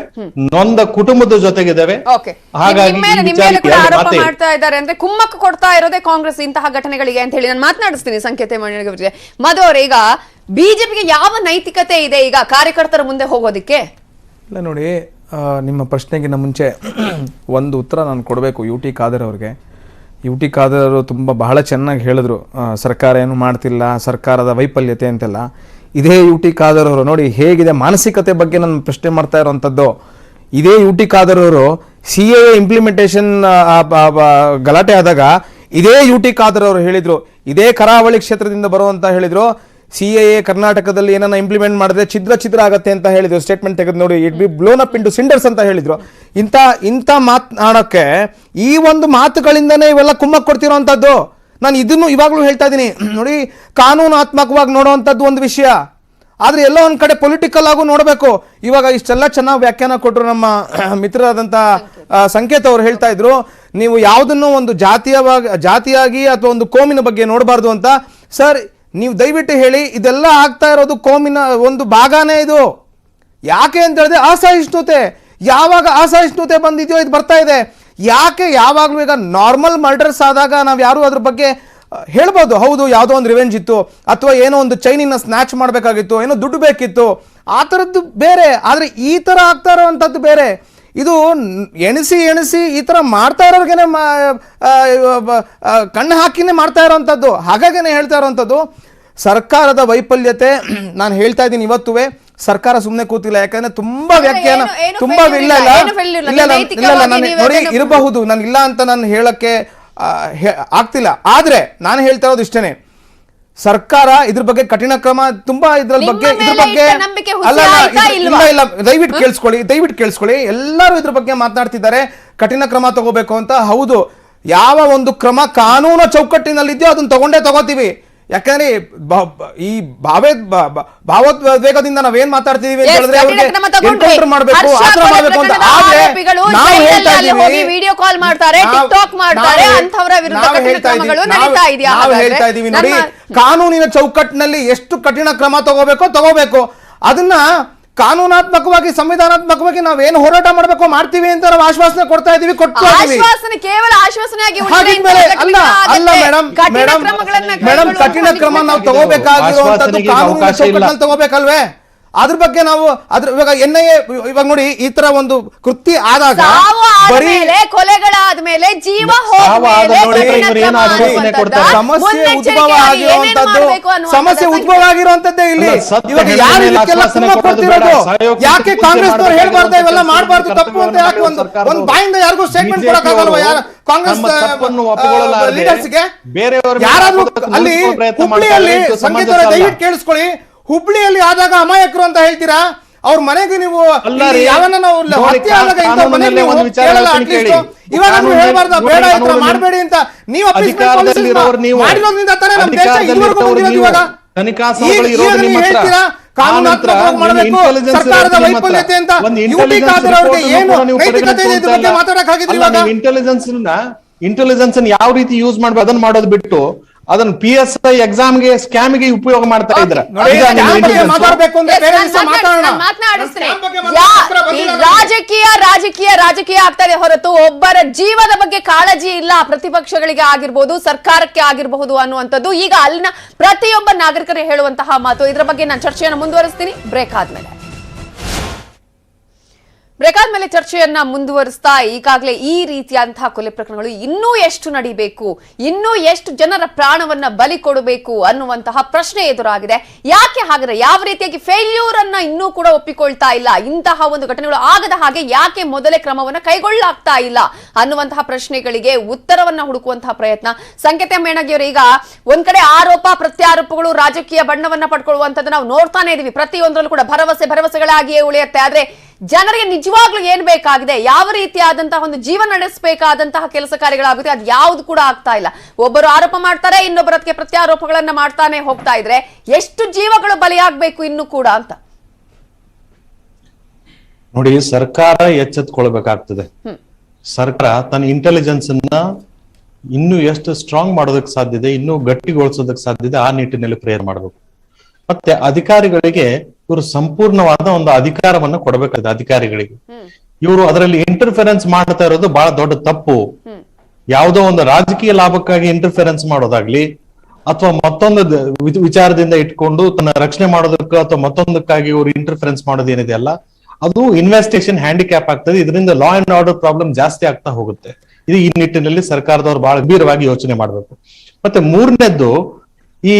ನೊಂದ ಕುಟುಂಬದ ಜೊತೆಗಿದ್ದೇವೆ. ಹಾಗಾಗಿ ಆರೋಪ ಮಾಡ್ತಾ ಇದ್ದಾರೆ ಅಂದ್ರೆ ಕುಮ್ಮಕ್ಕು ಕೊಡ್ತಾ ಇರೋದೇ ಕಾಂಗ್ರೆಸ್ ಇಂತಹ ಘಟನೆಗಳಿಗೆ ಅಂತ ಹೇಳಿ ನಾನು ಮಾತನಾಡಿಸ್ತೀನಿ ಸಂಕೇತ ಅವರಿಗೆ. ಮಧು ಅವ್ರೆ, ಈಗ ಬಿಜೆಪಿಗೆ ಯಾವ ನೈತಿಕತೆ ಇದೆ ಈಗ ಕಾರ್ಯಕರ್ತರ ಮುಂದೆ ಹೋಗೋದಿಕ್ಕೆ? ಇಲ್ಲ ನೋಡಿ, ನಿಮ್ಮ ಪ್ರಶ್ನೆಗಿಂತ ಮುಂಚೆ ಒಂದು ಉತ್ತರ ನಾನು ಕೊಡಬೇಕು ಯು ಟಿ ಖಾದರ್ ಅವ್ರಿಗೆ. ಯು ಟಿ ಖಾದರ್ ಅವರು ಬಹಳ ಚೆನ್ನಾಗಿ ಹೇಳಿದ್ರು, ಸರ್ಕಾರ ಏನು ಮಾಡ್ತಿಲ್ಲ, ಸರ್ಕಾರದ ವೈಫಲ್ಯತೆ ಅಂತೆಲ್ಲ. ಇದೇ ಯು ಟಿ ಖಾದರ್ ಅವರು ನೋಡಿ ಹೇಗಿದೆ ಮಾನಸಿಕತೆ ಬಗ್ಗೆ ನಾನು ಪ್ರಶ್ನೆ ಮಾಡ್ತಾ ಇರೋವಂಥದ್ದು. ಇದೇ ಯು ಟಿ ಖಾದರ್ ಅವರು CAA ಇಂಪ್ಲಿಮೆಂಟೇಷನ್ ಗಲಾಟೆ ಆದಾಗ ಇದೇ ಯು ಟಿ ಖಾದರ್ ಅವರು ಹೇಳಿದ್ರು, ಇದೇ ಕರಾವಳಿ ಕ್ಷೇತ್ರದಿಂದ ಬರುವಂತ ಹೇಳಿದ್ರು, CAA ಕರ್ನಾಟಕದಲ್ಲಿ ಏನನ್ನ ಇಂಪ್ಲಿಮೆಂಟ್ ಮಾಡಿದ್ರೆ ಛಿದ್ರ ಆಗತ್ತೆ ಅಂತ ಹೇಳಿದ್ರು. ಸ್ಟೇಟ್ಮೆಂಟ್ ತೆಗೆದು ನೋಡಿ, it be blown up into cinders ಅಂತ ಹೇಳಿದ್ರು. ಇಂಥ ಮಾತನಾಡೋಕ್ಕೆ ಈ ಒಂದು ಮಾತುಗಳಿಂದನೇ ಇವೆಲ್ಲ ಕುಮ್ಮಕ್ ಕೊಡ್ತಿರೋವಂಥದ್ದು. ನಾನು ಇದನ್ನು ಇವಾಗಲೂ ಹೇಳ್ತಾ ಇದ್ದೀನಿ ನೋಡಿ, ಕಾನೂನಾತ್ಮಕವಾಗಿ ನೋಡುವಂಥದ್ದು ಒಂದು ವಿಷಯ, ಆದರೆ ಎಲ್ಲೋ ಒಂದು ಕಡೆ ಪೊಲಿಟಿಕಲ್ ಆಗು ನೋಡಬೇಕು. ಇವಾಗ ಇಷ್ಟೆಲ್ಲ ಚೆನ್ನಾಗಿ ವ್ಯಾಖ್ಯಾನ ಕೊಟ್ಟರು ನಮ್ಮ ಮಿತ್ರರಾದಂಥ ಸಂಕೇತ ಅವರು ಹೇಳ್ತಾ ಇದ್ರು, ನೀವು ಯಾವುದನ್ನು ಒಂದು ಜಾತಿಯಾಗಿ ಅಥವಾ ಒಂದು ಕೋಮಿನ ಬಗ್ಗೆ ನೋಡಬಾರ್ದು ಅಂತ. ಸರ್, ನೀವು ದಯವಿಟ್ಟು ಹೇಳಿ, ಇದೆಲ್ಲ ಆಗ್ತಾ ಇರೋದು ಕೋಮಿನ ಒಂದು ಭಾಗನೇ ಇದು. ಯಾಕೆ ಅಂತ ಹೇಳಿದ್ರೆ ಅಸಹಿಷ್ಣುತೆ. ಯಾವಾಗ ಅಸಹಿಷ್ಣುತೆ ಬಂದಿದೆಯೋ ಇದು ಬರ್ತಾ ಇದೆ. ಯಾಕೆ ಯಾವಾಗಲೂ ಈಗ ನಾರ್ಮಲ್ ಮರ್ಡರ್ಸ್ ಆದಾಗ ನಾವು ಯಾರು ಅದ್ರ ಬಗ್ಗೆ ಹೇಳ್ಬೋದು, ಹೌದು ಯಾವುದೋ ಒಂದು ರಿವೆಂಜ್ ಇತ್ತು, ಅಥವಾ ಏನೋ ಒಂದು ಚೈನಿನ ಸ್ನ್ಯಾಚ್ ಮಾಡಬೇಕಾಗಿತ್ತು, ಏನೋ ದುಡ್ಡು ಬೇಕಿತ್ತು, ಆ ಥರದ್ದು ಬೇರೆ. ಆದರೆ ಈ ಥರ ಆಗ್ತಾ ಇರೋವಂಥದ್ದು ಬೇರೆ. ಇದು ಎಣಿಸಿ ಈ ಥರ ಮಾಡ್ತಾ ಇರೋರ್ಗೇನೆ ಕಣ್ಣು ಹಾಕಿನೇ ಮಾಡ್ತಾ ಇರೋವಂಥದ್ದು. ಹಾಗಾಗೇನೆ ಹೇಳ್ತಾ ಇರೋವಂಥದ್ದು ಸರ್ಕಾರದ ವೈಫಲ್ಯತೆ. ನಾನು ಹೇಳ್ತಾ ಇದ್ದೀನಿ ಇವತ್ತುವೆ, ಸರ್ಕಾರ ಸುಮ್ಮನೆ ಕೂತಿಲ್ಲ. ಯಾಕಂದ್ರೆ ತುಂಬಾ ವ್ಯಾಖ್ಯಾನ ತುಂಬಾ ನೋಡಿ ಇರಬಹುದು, ನಾನು ಇಲ್ಲ ಅಂತ ನಾನು ಹೇಳಕ್ಕೆ ಆಗ್ತಿಲ್ಲ. ಆದ್ರೆ ನಾನು ಹೇಳ್ತಾ ಇರೋದು ಇಷ್ಟೇನೆ, ಸರ್ಕಾರ ಇದ್ರ ಬಗ್ಗೆ ಕಠಿಣ ಕ್ರಮ ತುಂಬಾ ಇದ್ರ ಬಗ್ಗೆ ಇಲ್ಲ ದಯವಿಟ್ಟು ಕೇಳಿಸ್ಕೊಳ್ಳಿ. ಎಲ್ಲರೂ ಇದ್ರ ಬಗ್ಗೆ ಮಾತನಾಡ್ತಿದ್ದಾರೆ, ಕಠಿಣ ಕ್ರಮ ತಗೋಬೇಕು ಅಂತ. ಹೌದು, ಯಾವ ಒಂದು ಕ್ರಮ ಕಾನೂನು ಚೌಕಟ್ಟಿನಲ್ಲಿದೆಯೋ ಅದನ್ನ ತಗೋತೀವಿ. ಯಾಕಂದ್ರೆ ಈ ಭಾವೋದ್ವೇಗದಿಂದ ನಾವೇನ್ ಮಾತಾಡ್ತಿದೀವಿ ಅಂತ ಹೇಳಿದ್ರೆ ಎನ್ಕೌಂಟರ್ ಮಾಡಬೇಕು, ಆತರ ಮಾಡಬೇಕು ಅಂತ. ಆದ್ರೆ ನಾವು ಹೇಳ್ತಾ ಇದೀವಿ ನೋಡಿ, ಕಾನೂನಿನ ಚೌಕಟ್ಟಿನಲ್ಲಿ ಎಷ್ಟು ಕಠಿಣ ಕ್ರಮ ತಗೋಬೇಕು. ಅದನ್ನ ಕಾನೂನಾತ್ಮಕವಾಗಿ ಸಂವಿಧಾನಾತ್ಮಕವಾಗಿ ನಾವೇನು ಹೋರಾಟ ಮಾಡಬೇಕು ಮಾಡ್ತೀವಿ ಅಂತ ನಾವು ಆಶ್ವಾಸನೆ ಕೊಡ್ತಾ ಇದೀವಿ. ಮೇಡಮ್, ಕಠಿಣ ಕ್ರಮ ನಾವು ತಗೋಬೇಕಾಗಿರುವಂತದ್ದು ಕಾನೂನಿನ ಚೌಕಟ್ಟಿನಲ್ಲಿ ತಗೋಬೇಕಲ್ವೇ? ಅದ್ರ ಬಗ್ಗೆ ನಾವು ಇವಾಗ NIA ಇವಾಗ ನೋಡಿ ಈ ತರ ಒಂದು ಕೃತ್ಯ ಆದಾಗ ಕೊಲೆಗಳಾದ್ಮೇಲೆ ಜೀವ ಸಮಸ್ಯೆ ಉದ್ಭವ ಆಗಿರುವಂತದ್ದೇ ಇಲ್ಲಿ. ಇವಾಗ ಯಾರು ಇದಕ್ಕೆಲ್ಲ ಕುಮ್ಮ ಕೊಡ್ತಿರೋದು? ಯಾಕೆ ಕಾಂಗ್ರೆಸ್ನವ್ರು ಹೇಳ್ಬಾರ್ದು ಇವೆಲ್ಲ ಮಾಡಬಾರ್ದು ತಪ್ಪು ಅಂತ? ಯಾಕೆ ಒಂದು ಬಾಯಿಂದ ಯಾರಿಗೂ ಸ್ಟೇಟ್ಮೆಂಟ್ ಕೊಡಕ್ಕಾಗಲ್ವ? ಕಾಂಗ್ರೆಸ್ ಲೀಡರ್ಸ್ಗೆ ಯಾರಾದ್ರೂ ಅಲ್ಲಿ ಹುಬ್ಳಿಯಲ್ಲಿ ಸಂಗೀತ ದಯವಿಟ್ಟು ಕೇಳಿಸ್ಕೊಳ್ಳಿ, ಹುಬ್ಳಿಯಲ್ಲಿ ಆದಾಗ ಅಮಾಯಕರು ಅಂತ ಹೇಳ್ತೀರಾ, ಅವ್ರ ಮನೆಗೆ ನೀವು ಹೇಳ್ಬಾರ್ದ ಬೇಡ ಮಾಡಬೇಡಿ ಅಂತ ನೀವು ಮಾಡಿರೋದ್ರಿಂದ ತಾನೇ ನಮ್ಮ ದೇಶ ಇದುವರೆಗೂ ಬಂದಿರೋದು. ಇವಾಗ ಹೇಳ್ತೀರಾ ಕಾನೂನಾತ್ಮಕವಾಗಿ ಮಾಡಬೇಕು, ಸರ್ಕಾರದ ವೈಫಲ್ಯತೆ ಅಂತ. ಯುಟಿ ಖಾದರ್ ಅವರಿಗೆ ಏನು ನೈತಿಕತೆ ಇದೆ ಇದ್ರ ಬಗ್ಗೆ ಮಾತಾಡಕ್ ಆಗಿದ್ರಿ? ಇಂಟೆಲಿಜೆನ್ಸ್ ಯಾವ ರೀತಿ ಯೂಸ್ ಮಾಡ್ಬೇಕು ಅದನ್ನ ಮಾಡೋದು ಬಿಟ್ಟು ಅದನ್ನ PSI ಎಕ್ಸಾಮ್ಗೆ ಸ್ಕ್ಯಾಮ್ಗೆ ಉಪಯೋಗ ಮಾಡ್ತಾ ಇದ್ರ. ರಾಜಕೀಯ ಆಗ್ತಾ ಇದೆ ಹೊರತು ಒಬ್ಬರ ಜೀವದ ಬಗ್ಗೆ ಕಾಳಜಿ ಇಲ್ಲ ಪ್ರತಿಪಕ್ಷಗಳಿಗೆ ಆಗಿರ್ಬೋದು, ಸರ್ಕಾರಕ್ಕೆ ಆಗಿರಬಹುದು ಅನ್ನುವಂಥದ್ದು ಈಗ ಅಲ್ಲಿನ ಪ್ರತಿಯೊಬ್ಬ ನಾಗರಿಕರು ಹೇಳುವಂತಹ ಮಾತು. ಇದರ ಬಗ್ಗೆ ನಾನು ಚರ್ಚೆಯನ್ನು ಮುಂದುವರಿಸ್ತೀನಿ ಬ್ರೇಕ್ ಆದ್ಮೇಲೆ. ಚರ್ಚೆಯನ್ನ ಮುಂದುವರಿಸ್ತಾ ಈಗಾಗಲೇ ಈ ರೀತಿಯಂತಹ ಕೊಲೆ ಪ್ರಕರಣಗಳು ಇನ್ನೂ ಎಷ್ಟು ನಡೀಬೇಕು, ಇನ್ನೂ ಎಷ್ಟು ಜನರ ಪ್ರಾಣವನ್ನ ಬಲಿ ಕೊಡಬೇಕು ಅನ್ನುವಂತಹ ಪ್ರಶ್ನೆ ಎದುರಾಗಿದೆ. ಯಾಕೆ ಹಾಗಾದ್ರೆ ಯಾವ ರೀತಿಯಾಗಿ ಫೇಲ್ಯೂರ್ ಅನ್ನ ಇನ್ನೂ ಕೂಡ ಒಪ್ಪಿಕೊಳ್ತಾ ಇಲ್ಲ, ಇಂತಹ ಒಂದು ಘಟನೆಗಳು ಆಗದ ಹಾಗೆ ಯಾಕೆ ಮೊದಲೇ ಕ್ರಮವನ್ನ ಕೈಗೊಳ್ಳಲಾಗ್ತಾ ಇಲ್ಲ ಅನ್ನುವಂತಹ ಪ್ರಶ್ನೆಗಳಿಗೆ ಉತ್ತರವನ್ನ ಹುಡುಕುವಂತಹ ಪ್ರಯತ್ನ. ಸಂಕೇತ ಮೇಣಗಿಯವರು, ಈಗ ಒಂದ್ ಕಡೆ ಆರೋಪ ಪ್ರತ್ಯಾರೋಪಗಳು ರಾಜಕೀಯ ಬಣ್ಣವನ್ನ ಪಡ್ಕೊಳ್ಳುವಂತದ್ದು ನಾವು ನೋಡ್ತಾನೆ ಇದೀವಿ. ಪ್ರತಿಯೊಂದರಲ್ಲೂ ಕೂಡ ಭರವಸೆಗಳಾಗಿಯೇ ಉಳಿಯುತ್ತೆ. ಆದ್ರೆ ಜನರಿಗೆ ನಿಜವಾಗ್ಲೂ ಏನ್ ಬೇಕಾಗಿದೆ, ಯಾವ ರೀತಿಯಾದಂತಹ ಒಂದು ಜೀವನ ನಡೆಸಬೇಕಾದಂತಹ ಕೆಲಸ ಕಾರ್ಯಗಳಾಗುತ್ತೆ, ಅದು ಯಾವ್ದು ಕೂಡ ಆಗ್ತಾ ಇಲ್ಲ. ಒಬ್ಬರು ಆರೋಪ ಮಾಡ್ತಾರೆ, ಇನ್ನೊಬ್ಬರ ಅದಕ್ಕೆ ಪ್ರತ್ಯಾರೋಪಗಳನ್ನ ಮಾಡ್ತಾನೆ ಹೋಗ್ತಾ ಇದ್ರೆ ಎಷ್ಟು ಜೀವಗಳು ಬಲಿಯಾಗಬೇಕು ಇನ್ನು ಕೂಡ ಅಂತ ನೋಡಿ. ಸರ್ಕಾರ ಎಚ್ಚೆತ್ಕೊಳ್ಬೇಕಾಗ್ತದೆ. ಸರ್ಕಾರ ತನ್ನ ಇಂಟೆಲಿಜೆನ್ಸ್ ಅನ್ನ ಇನ್ನೂ ಎಷ್ಟು ಸ್ಟ್ರಾಂಗ್ ಮಾಡೋದಕ್ಕೆ ಸಾಧ್ಯತೆ, ಇನ್ನೂ ಗಟ್ಟಿಗೊಳಿಸೋದಕ್ಕೆ ಸಾಧ್ಯತೆ, ಆ ನಿಟ್ಟಿನಲ್ಲಿ ಪ್ರೇಯರ್ ಮಾಡಬೇಕು. ಮತ್ತೆ ಅಧಿಕಾರಿಗಳಿಗೆ ಇವರು ಸಂಪೂರ್ಣವಾದ ಒಂದು ಅಧಿಕಾರವನ್ನು ಕೊಡಬೇಕಾಗಿದೆ. ಅಧಿಕಾರಿಗಳಿಗೆ ಇವರು ಅದರಲ್ಲಿ ಇಂಟರ್ಫೆರೆನ್ಸ್ ಮಾಡ್ತಾ ಇರೋದು ಬಹಳ ದೊಡ್ಡ ತಪ್ಪು. ಯಾವುದೋ ಒಂದು ರಾಜಕೀಯ ಲಾಭಕ್ಕಾಗಿ ಇಂಟರ್ಫೆರೆನ್ಸ್ ಮಾಡೋದಾಗ್ಲಿ, ಅಥವಾ ಮತ್ತೊಂದು ವಿಚಾರದಿಂದ ಇಟ್ಕೊಂಡು ತನ್ನ ರಕ್ಷಣೆ ಮಾಡೋದಕ್ಕೆ ಅಥವಾ ಮತ್ತೊಂದಕ್ಕಾಗಿ ಇವರು ಇಂಟರ್ಫೆರೆನ್ಸ್ ಮಾಡೋದೇನಿದೆ ಅಲ್ಲ, ಅದು ಇನ್ವೆಸ್ಟಿಗೇಷನ್ ಹ್ಯಾಂಡಿಕ್ಯಾಪ್ ಆಗ್ತದೆ. ಇದರಿಂದ ಲಾ ಅಂಡ್ ಆರ್ಡರ್ ಪ್ರಾಬ್ಲಮ್ ಜಾಸ್ತಿ ಆಗ್ತಾ ಹೋಗುತ್ತೆ. ಇದು ಈ ನಿಟ್ಟಿನಲ್ಲಿ ಸರ್ಕಾರದವರು ಬಹಳ ಗಂಭೀರವಾಗಿ ಯೋಚನೆ ಮಾಡಬೇಕು. ಮತ್ತೆ ಮೂರನೇದ್ದು, ಈ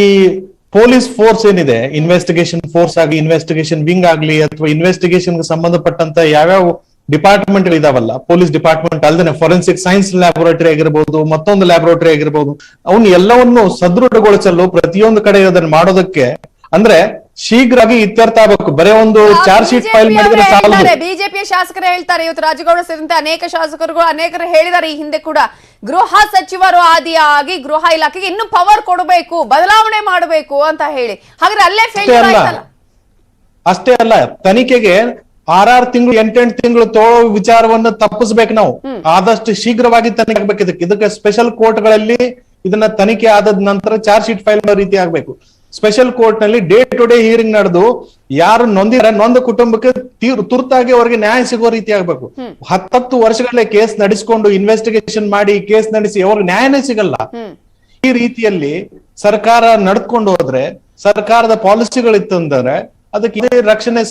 ಪೊಲೀಸ್ ಫೋರ್ಸ್ ಏನಿದೆ, ಇನ್ವೆಸ್ಟಿಗೇಷನ್ ಫೋರ್ಸ್ ಆಗಿ, ಇನ್ವೆಸ್ಟಿಗೇಷನ್ ವಿಂಗ್ ಆಗ್ಲಿ, ಅಥವಾ ಇನ್ವೆಸ್ಟಿಗೇಷನ್ ಗೆ ಸಂಬಂಧಪಟ್ಟಂತ ಯಾವ್ಯಾವ ಡಿಪಾರ್ಟ್ಮೆಂಟ್ ಇದಾವಲ್ಲ, ಪೊಲೀಸ್ ಡಿಪಾರ್ಟ್ಮೆಂಟ್ ಅಲ್ಲದೆ ಫೋರೆನ್ಸಿಕ್ ಸೈನ್ಸ್ ಲ್ಯಾಬೋರೇಟರಿ ಆಗಿರ್ಬೋದು, ಮತ್ತೊಂದು ಲ್ಯಾಬೋರೇಟರಿ ಆಗಿರ್ಬೋದು, ಅವನ್ನ ಎಲ್ಲವನ್ನು ಸದೃಢಗೊಳಿಸಲು ಪ್ರತಿಯೊಂದು ಕಡೆ ಅದನ್ನ ಮಾಡೋದಕ್ಕೆ ಅಂದ್ರೆ ಶೀಘ್ರವಾಗಿ ಇತ್ಯರ್ಥ ಆಗಬೇಕು. ಬರೇ ಒಂದು ಚಾರ್ಜ್ ಶೀಟ್ ಫೈಲ್ ಮಾಡಿದ್ರೆ ಸಾಲದು. ಬಿಜೆಪಿಯ ಶಾಸಕರು ಹೇಳ್ತಾರೆ, ಇವತ್ತು ರಾಜಗೌಡ ಸೇರಿದಂತೆ ಅನೇಕ ಶಾಸಕರು ಅನೇಕರು ಹೇಳಿದ್ದಾರೆ ಈ ಹಿಂದೆ ಕೂಡ, ಗೃಹ ಸಚಿವರು ಆದಿಯಾಗಿ ಗೃಹ ಇಲಾಖೆಗೆ ಇನ್ನು ಪವರ್ ಕೊಡಬೇಕು, ಬದಲಾವಣೆ ಮಾಡಬೇಕು ಅಂತ ಹೇಳಿ. ಹಾಗಾದ್ರೆ ಅಲ್ಲೇ ಫೇಲ್ಯೂರ್ ಆಯ್ತಲ್ಲ. ಅಷ್ಟೇ ಅಲ್ಲ, ತನಿಖೆಗೆ 6 ತಿಂಗಳು 8 ತಿಂಗಳು ತೋಳೋ ವಿಚಾರವನ್ನು ತಪ್ಪಿಸ್ಬೇಕು. ನಾವು ಆದಷ್ಟು ಶೀಘ್ರವಾಗಿ ತನಿಖೆ ಆಗ್ಬೇಕು. ಇದಕ್ಕೆ ಸ್ಪೆಷಲ್ ಕೋರ್ಟ್ಗಳಲ್ಲಿ ಇದನ್ನ ತನಿಖೆ ಆದ ನಂತರ ಚಾರ್ಜ್ ಶೀಟ್ ಫೈಲ್ ಮಾಡೋ ರೀತಿ ಆಗ್ಬೇಕು. ಸ್ಪೆಷಲ್ ಕೋರ್ಟ್ ನಲ್ಲಿ ಡೇ ಟು ಡೇ ಹಿಯರಿಂಗ್ ನಡೆದು ಯಾರು ನೊಂದ ಕುಟುಂಬಕ್ಕೆ ತುರ್ತಾಗಿ ಅವರಿಗೆ ನ್ಯಾಯ ಸಿಗೋ ರೀತಿ ಆಗ್ಬೇಕು. 10 ವರ್ಷಗಳೇ ಕೇಸ್ ನಡೆಸಿಕೊಂಡು ಇನ್ವೆಸ್ಟಿಗೇಷನ್ ಮಾಡಿ ಕೇಸ್ ನಡೆಸಿ ಅವ್ರಿಗೆ ನ್ಯಾಯನೇ ಸಿಗಲ್ಲ. ಈ ರೀತಿಯಲ್ಲಿ ಸರ್ಕಾರ ನಡ್ಕೊಂಡು ಹೋದ್ರೆ, ಸರ್ಕಾರದ ಪಾಲಿಸಿಗಳಿತ್ತು ಅಂದ್ರೆ ಅದಕ್ಕೆ ಇದೇ ರಕ್ಷಣೆ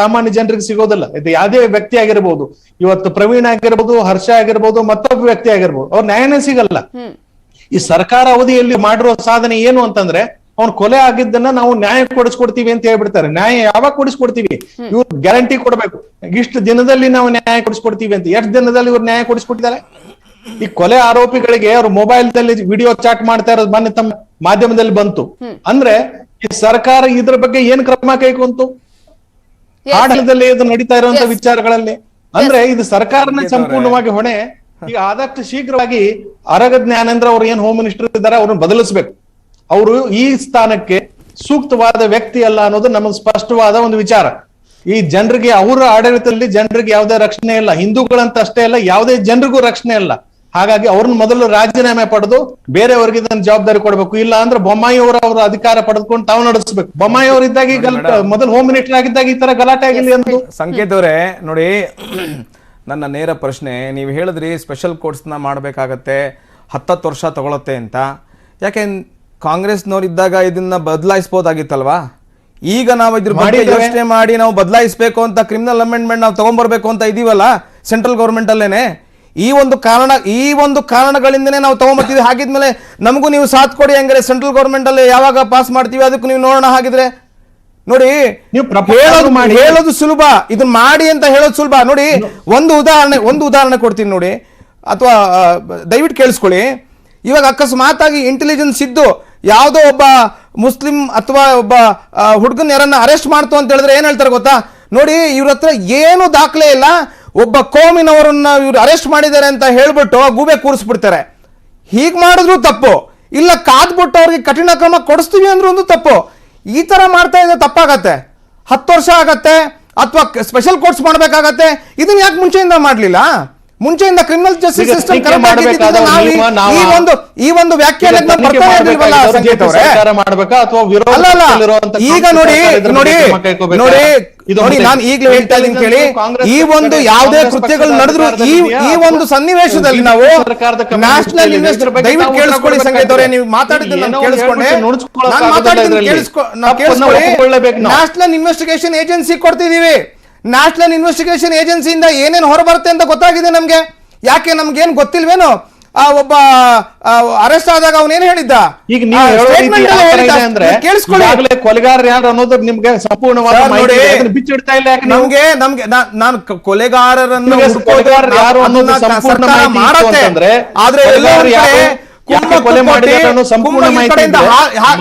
ಸಾಮಾನ್ಯ ಜನರಿಗೆ ಸಿಗೋದಿಲ್ಲ. ಇದು ಯಾವುದೇ ವ್ಯಕ್ತಿ ಆಗಿರ್ಬೋದು, ಇವತ್ತು ಪ್ರವೀಣ್ ಆಗಿರ್ಬೋದು, ಹರ್ಷ ಆಗಿರ್ಬೋದು, ಮತ್ತೊಬ್ಬ ವ್ಯಕ್ತಿ ಆಗಿರ್ಬೋದು, ಅವ್ರ ನ್ಯಾಯನೇ ಸಿಗಲ್ಲ. ಈ ಸರ್ಕಾರ ಅವಧಿಯಲ್ಲಿ ಮಾಡಿರೋ ಸಾಧನೆ ಏನು ಅಂತಂದ್ರೆ, ಅವ್ನು ಕೊಲೆ ಆಗಿದ್ದನ್ನ ನಾವು ನ್ಯಾಯ ಕೊಡಿಸ್ಕೊಡ್ತೀವಿ ಅಂತ ಹೇಳ್ಬಿಡ್ತಾರೆ. ನ್ಯಾಯ ಯಾವಾಗ ಕೊಡಿಸ್ಕೊಡ್ತೀವಿ? ಇವ್ರು ಗ್ಯಾರಂಟಿ ಕೊಡ್ಬೇಕು, ಇಷ್ಟು ದಿನದಲ್ಲಿ ನಾವು ನ್ಯಾಯ ಕೊಡಿಸ್ಕೊಡ್ತೀವಿ ಅಂತ. ಎಷ್ಟು ದಿನದಲ್ಲಿ ಇವ್ರು ನ್ಯಾಯ ಕೊಡಿಸ್ಕೊಟ್ಟಿದ್ದಾರೆ? ಈ ಕೊಲೆ ಆರೋಪಿಗಳಿಗೆ ಅವ್ರ ಮೊಬೈಲ್ ದಲ್ಲಿ ವಿಡಿಯೋ ಚಾಟ್ ಮಾಡ್ತಾ ಇರೋದು ಮೊನ್ನೆ ತಮ್ಮ ಮಾಧ್ಯಮದಲ್ಲಿ ಬಂತು. ಅಂದ್ರೆ ಈ ಸರ್ಕಾರ ಇದ್ರ ಬಗ್ಗೆ ಏನ್ ಕ್ರಮ ಕೈಗೊಂತು? ಆಡಳಿತದಲ್ಲಿ ಇದು ನಡೀತಾ ಇರುವಂತ ವಿಚಾರಗಳಲ್ಲಿ ಅಂದ್ರೆ ಇದು ಸರ್ಕಾರನೇ ಸಂಪೂರ್ಣವಾಗಿ ಹೊಣೆ. ಈಗ ಆದಷ್ಟು ಶೀಘ್ರವಾಗಿ ಆರಗ ಜ್ಞಾನೇಂದ್ರ ಅವ್ರು ಏನ್ ಹೋಮ್ ಮಿನಿಸ್ಟರ್ ಇದ್ದಾರೆ ಅವ್ರನ್ನ ಬದಲಿಸ್ಬೇಕು. ಅವರು ಈ ಸ್ಥಾನಕ್ಕೆ ಸೂಕ್ತವಾದ ವ್ಯಕ್ತಿ ಅಲ್ಲ ಅನ್ನೋದು ನಮಗೆ ಸ್ಪಷ್ಟವಾದ ಒಂದು ವಿಚಾರ. ಈ ಜನರಿಗೆ, ಅವರ ಆಡಳಿತದಲ್ಲಿ ಜನರಿಗೆ ಯಾವುದೇ ರಕ್ಷಣೆ ಇಲ್ಲ, ಹಿಂದೂಗಳಂತ ಅಷ್ಟೇ ಅಲ್ಲ, ಯಾವುದೇ ಜನರಿಗೂ ರಕ್ಷಣೆ ಇಲ್ಲ. ಹಾಗಾಗಿ ಅವ್ರನ್ನ ಮೊದಲು ರಾಜೀನಾಮೆ ಪಡೆದು ಬೇರೆಯವರಿಗೆ ಇದನ್ನ ಜವಾಬ್ದಾರಿ ಕೊಡಬೇಕು. ಇಲ್ಲ ಅಂದ್ರೆ ಬೊಮ್ಮಾಯಿ ಅವರ ಅಧಿಕಾರ ಪಡೆದುಕೊಂಡು ತಾವು ನಡೆಸಬೇಕು. ಬೊಮ್ಮಾಯಿ ಅವರು ಇದ್ದಾಗ ಮೊದಲು ಹೋಮ್ ಮಿನಿಸ್ಟರ್ ಆಗಿದ್ದಾಗ ಈ ತರ ಗಲಾಟೆ ಆಗಿಲ್ಲ ಎಂದು. ಸಂಕೇತ್ ಅವರೇ ನೋಡಿ, ನನ್ನ ನೇರ ಪ್ರಶ್ನೆ, ನೀವು ಹೇಳಿದ್ರಿ ಸ್ಪೆಷಲ್ ಕೋರ್ಟ್ಸ್ನ ಮಾಡಬೇಕಾಗತ್ತೆ, 10 ವರ್ಷ ತಗೊಳತ್ತೆ ಅಂತ. ಯಾಕೆ ಕಾಂಗ್ರೆಸ್ನವ್ರು ಇದ್ದಾಗ ಇದನ್ನ ಬದಲಾಯಿಸಬಹುದಾಗಿತ್ತಲ್ವಾ? ಈಗ ನಾವು ಇದ್ರ ಬಗ್ಗೆ ಯೋಚನೆ ಮಾಡಿ ನಾವು ಬದಲಾಯಿಸಬೇಕು ಅಂತ, ಕ್ರಿಮಿನಲ್ ಅಮೆಂಡ್ಮೆಂಟ್ ನಾವು ತಗೊಂಡ್ಬರ್ಬೇಕು ಅಂತ ಇದೀವಲ್ಲ ಸೆಂಟ್ರಲ್ ಗೌರ್ಮೆಂಟ್ ಅಲ್ಲೇನೆ. ಈ ಒಂದು ಕಾರಣಗಳಿಂದನೇ ನಾವು ತಗೊಂಡ್ಬರ್ತೀವಿ. ಹಾಗಿದ್ಮೇಲೆ ನಮಗೂ ನೀವು ಸಾಥ್ ಕೊಡಿ. ಹಂಗಾರೆ ಸೆಂಟ್ರಲ್ ಗೌರ್ಮೆಂಟ್ ಅಲ್ಲಿ ಯಾವಾಗ ಪಾಸ್ ಮಾಡ್ತೀವಿ ಅದಕ್ಕೂ ನೀವು ನೋಡೋಣ. ಹಾಗಿದ್ರೆ ನೋಡಿ, ಹೇಳೋದು ಸುಲಭ, ಇದನ್ನ ಮಾಡಿ ಅಂತ ಹೇಳೋದು ಸುಲಭ. ನೋಡಿ, ಒಂದು ಉದಾಹರಣೆ ಕೊಡ್ತೀನಿ ನೋಡಿ, ಅಥವಾ ದಯವಿಟ್ಟು ಕೇಳಿಸ್ಕೊಳ್ಳಿ. ಇವಾಗ ಅಕಸ್ಮಾತ್ ಆಗಿ ಇಂಟೆಲಿಜೆನ್ಸ್ ಇದ್ದು ಯಾವುದೋ ಒಬ್ಬ ಮುಸ್ಲಿಂ ಅಥವಾ ಒಬ್ಬ ಹುಡುಗನ ಯಾರನ್ನ ಅರೆಸ್ಟ್ ಮಾಡ್ತು ಅಂತ ಹೇಳಿದ್ರೆ ಏನ್ ಹೇಳ್ತಾರೆ ಗೊತ್ತಾ? ನೋಡಿ, ಇವ್ರ ಹತ್ರ ಏನು ದಾಖಲೆ ಇಲ್ಲ, ಒಬ್ಬ ಕೋಮಿನವರನ್ನ ಇವ್ರು ಅರೆಸ್ಟ್ ಮಾಡಿದ್ದಾರೆ ಅಂತ ಹೇಳ್ಬಿಟ್ಟು ಗೂಬೆ ಕೂರಿಸ್ಬಿಡ್ತಾರೆ. ಹೀಗೆ ಮಾಡಿದ್ರು ತಪ್ಪು, ಇಲ್ಲ ಕಾದ್ಬಿಟ್ಟು ಅವ್ರಿಗೆ ಕಠಿಣ ಕ್ರಮ ಕೊಡಿಸ್ತೀವಿ ಅಂದ್ರೂ ಒಂದು ತಪ್ಪು. ಈ ತರ ಮಾಡ್ತಾ ಇದ್ರೆ ತಪ್ಪಾಗತ್ತೆ. 10 ವರ್ಷ ಆಗತ್ತೆ, ಅಥವಾ ಸ್ಪೆಷಲ್ ಕೋರ್ಟ್ಸ್ ಮಾಡ್ಬೇಕಾಗತ್ತೆ. ಇದನ್ನ ಯಾಕೆ ಮುಂಚೆಯಿಂದ ಮಾಡ್ಲಿಲ್ಲ? ಮುಂಚೆಯಿಂದ ಕ್ರಿಮಿನಲ್ ಜಸ್ಟಿಸ್ ಸಿಸ್ಟಮ್ ಕರೆಕ್ಟ್ ಆಗಿದ್ದು ನಾವು ಈ ಒಂದು ವ್ಯಾಖ್ಯಾನಕ್ಕೆ ಬರ್ತಾ ಇರ್ಲಿಲ್ವಲ್ಲ ಸಂಗೀತ ಅವರೇ? ಮಾಡಬೇಕಾ ಅಥವಾ ವಿರೋಧ ಈಗ ನೋಡಿ ನಾನು ಈಗಲೂ ಹೇಳ್ತಾ ಇದ್ದೀನಿ ಕೇಳಿ, ಈ ಒಂದು ಯಾವುದೇ ಕೃತ್ಯಗಳು ನಡೆದ್ರು ಈ ಒಂದು ಸನ್ನಿವೇಶದಲ್ಲಿ ನಾವು ನ್ಯಾಷನಲ್ ಇನ್ವೆಸ್ಟಿಗೇಷನ್, ದಯವಿಟ್ಟು ಕೇಳಿಸ್ಕೊಳ್ಳಿ ಸಂಗೀತ ಅವರೇ, ನೀವು ಮಾತಾಡಿದ್ದನ್ನು ಕೇಳಿಸ್ಕೊಂಡೆ, ನಾನು ಮಾತಾಡಿದ್ದನ್ನು ಕೇಳಿಸ್ಕೊಳ್ಳಿ. ನ್ಯಾಷನಲ್ ಇನ್ವೆಸ್ಟಿಗೇಷನ್ ಏಜೆನ್ಸಿ ಕೊಡ್ತಿದೀವಿ. ನ್ಯಾಷನಲ್ ಇನ್ವೆಸ್ಟಿಗೇಷನ್ ಏಜೆನ್ಸಿಯಿಂದ ಏನೇನು ಹೊರ ಬರುತ್ತೆ ಅಂತ ಗೊತ್ತಾಗಿದೆ ನಮ್ಗೆ. ಯಾಕೆ ನಮ್ಗೇನು ಗೊತ್ತಿಲ್ವೇನು? ಒಬ್ಬ ಅರೆಸ್ಟ್ ಆದಾಗ ಅವನೇನು ಹೇಳಿದ್ದ? ಈಗ ಕೇಳಿಸ್ಕೊಳ್ಳಿ, ಕೊಲೆಗಾರ ಯಾರು ಅನ್ನೋದು ನಿಮ್ಗೆ ಸಂಪೂರ್ಣವಾಗಿ ಬಿಚ್ಚಿಡ್ತಾ ಇಲ್ಲ. ನಮ್ಗೆ ನಾನು ಕೊಲೆಗಾರರನ್ನು ಯಾರು ಅನ್ನೋದು ಸಂಪೂರ್ಣ ಮಾಹಿತಿ ಅಂತಂದ್ರೆ, ಆದ್ರೆ ಕೊಲೆ ಮಾಡಿದ ಸಂಪೂರ್ಣ ಮಾಹಿತಿ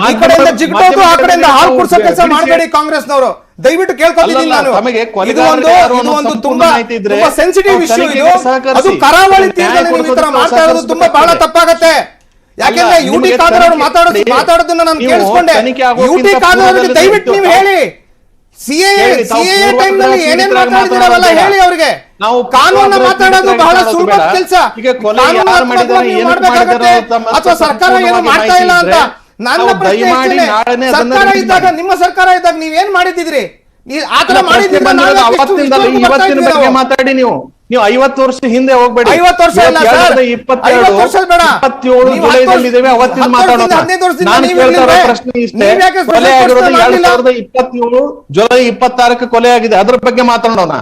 ಈ ಕಡೆಯಿಂದ ಜಿಗ್ಟೋದು ಆ ಕಡೆಯಿಂದ ಹಾಲು ಕುಡಿಸೋ ಕೆಲಸ ಮಾಡಬೇಡಿ ಕಾಂಗ್ರೆಸ್ನವರು, ದಯವಿಟ್ಟು ಕೇಳ್ಕೊತಿದ್ದೀನಿ ನಾನು. ಇದು ಒಂದು ತುಂಬಾ ಸೆನ್ಸಿಟಿವ್ ಇಶ್ಯೂ. ಇದು ಅದು ಕರಾವಳಿ ತೀರದಲ್ಲಿ ನೀವು ಈ ತರ ಮಾಡ್ತಾ ಇರೋದು ತುಂಬಾ ಬಹಳ ತಪ್ಪಾಗತ್ತೆ. ಯಾಕೆಂದ್ರೆ ಯುಟಿ ಖಾದರ್ ಅವರು ಮಾತಾಡೋದನ್ನ ನಾನು ಕೇಳಿಸ್ಕೊಂಡೆ. ಯುಟಿ ಖಾದರ್ ಅವರಿಗೆ ದಯವಿಟ್ಟು ನೀವು ಹೇಳಿ, ಸಿಎಎ ಟೈಮ್ ನಲ್ಲಿ ಏನೇನ್ ಮಾತಾಡಿದಿರಲ್ಲ ಹೇಳಿ ಅವ್ರಿಗೆ. ಕಾನೂನ ಮಾತಾಡೋದು ಬಹಳ ಸುಲಭ ಕೆಲಸ. ಮಾಡ್ಬೇಕಾಗತ್ತೆ ಅಥವಾ ಸರ್ಕಾರ ಏನು ಮಾಡ್ತಾ ಇಲ್ಲ ಅಂತ ನನ್ನ ಪ್ರಶ್ನೆ. ಸರ್ಕಾರ ಇದ್ದಾಗ, ನಿಮ್ಮ ಸರ್ಕಾರ ಇದ್ದಾಗ ನೀವೇನ್ ಮಾಡಿದಿದ್ರಿ? ಆತರ ಮಾಡಿದ್ರೆ ಮಾತಾಡಿ ನೀವು 50 ವರ್ಷ ಹಿಂದೆ ಹೋಗ್ಬೇಡಿ. 50 ವರ್ಷ ಇಲ್ಲ ಸರ್, 50 ವರ್ಷ ಬೇಡ, 27 ಜುಲೈದಲ್ಲಿದ್ದೇವೆ, ಅವತ್ತಿನ ಮಾತಾಡೋಣ. ನಾನು ಕೇಳ್ತಾ ಇರೋ ಪ್ರಶ್ನೆ ಇಷ್ಟೇ, ಕೊಲೆ ಆಗಿರೋದು 2027 ಜುಲೈ 26ಕ್ಕೆ ಕೊಲೆ ಆಗಿದೆ, ಅದ್ರ ಬಗ್ಗೆ ಮಾತಾಡೋಣ.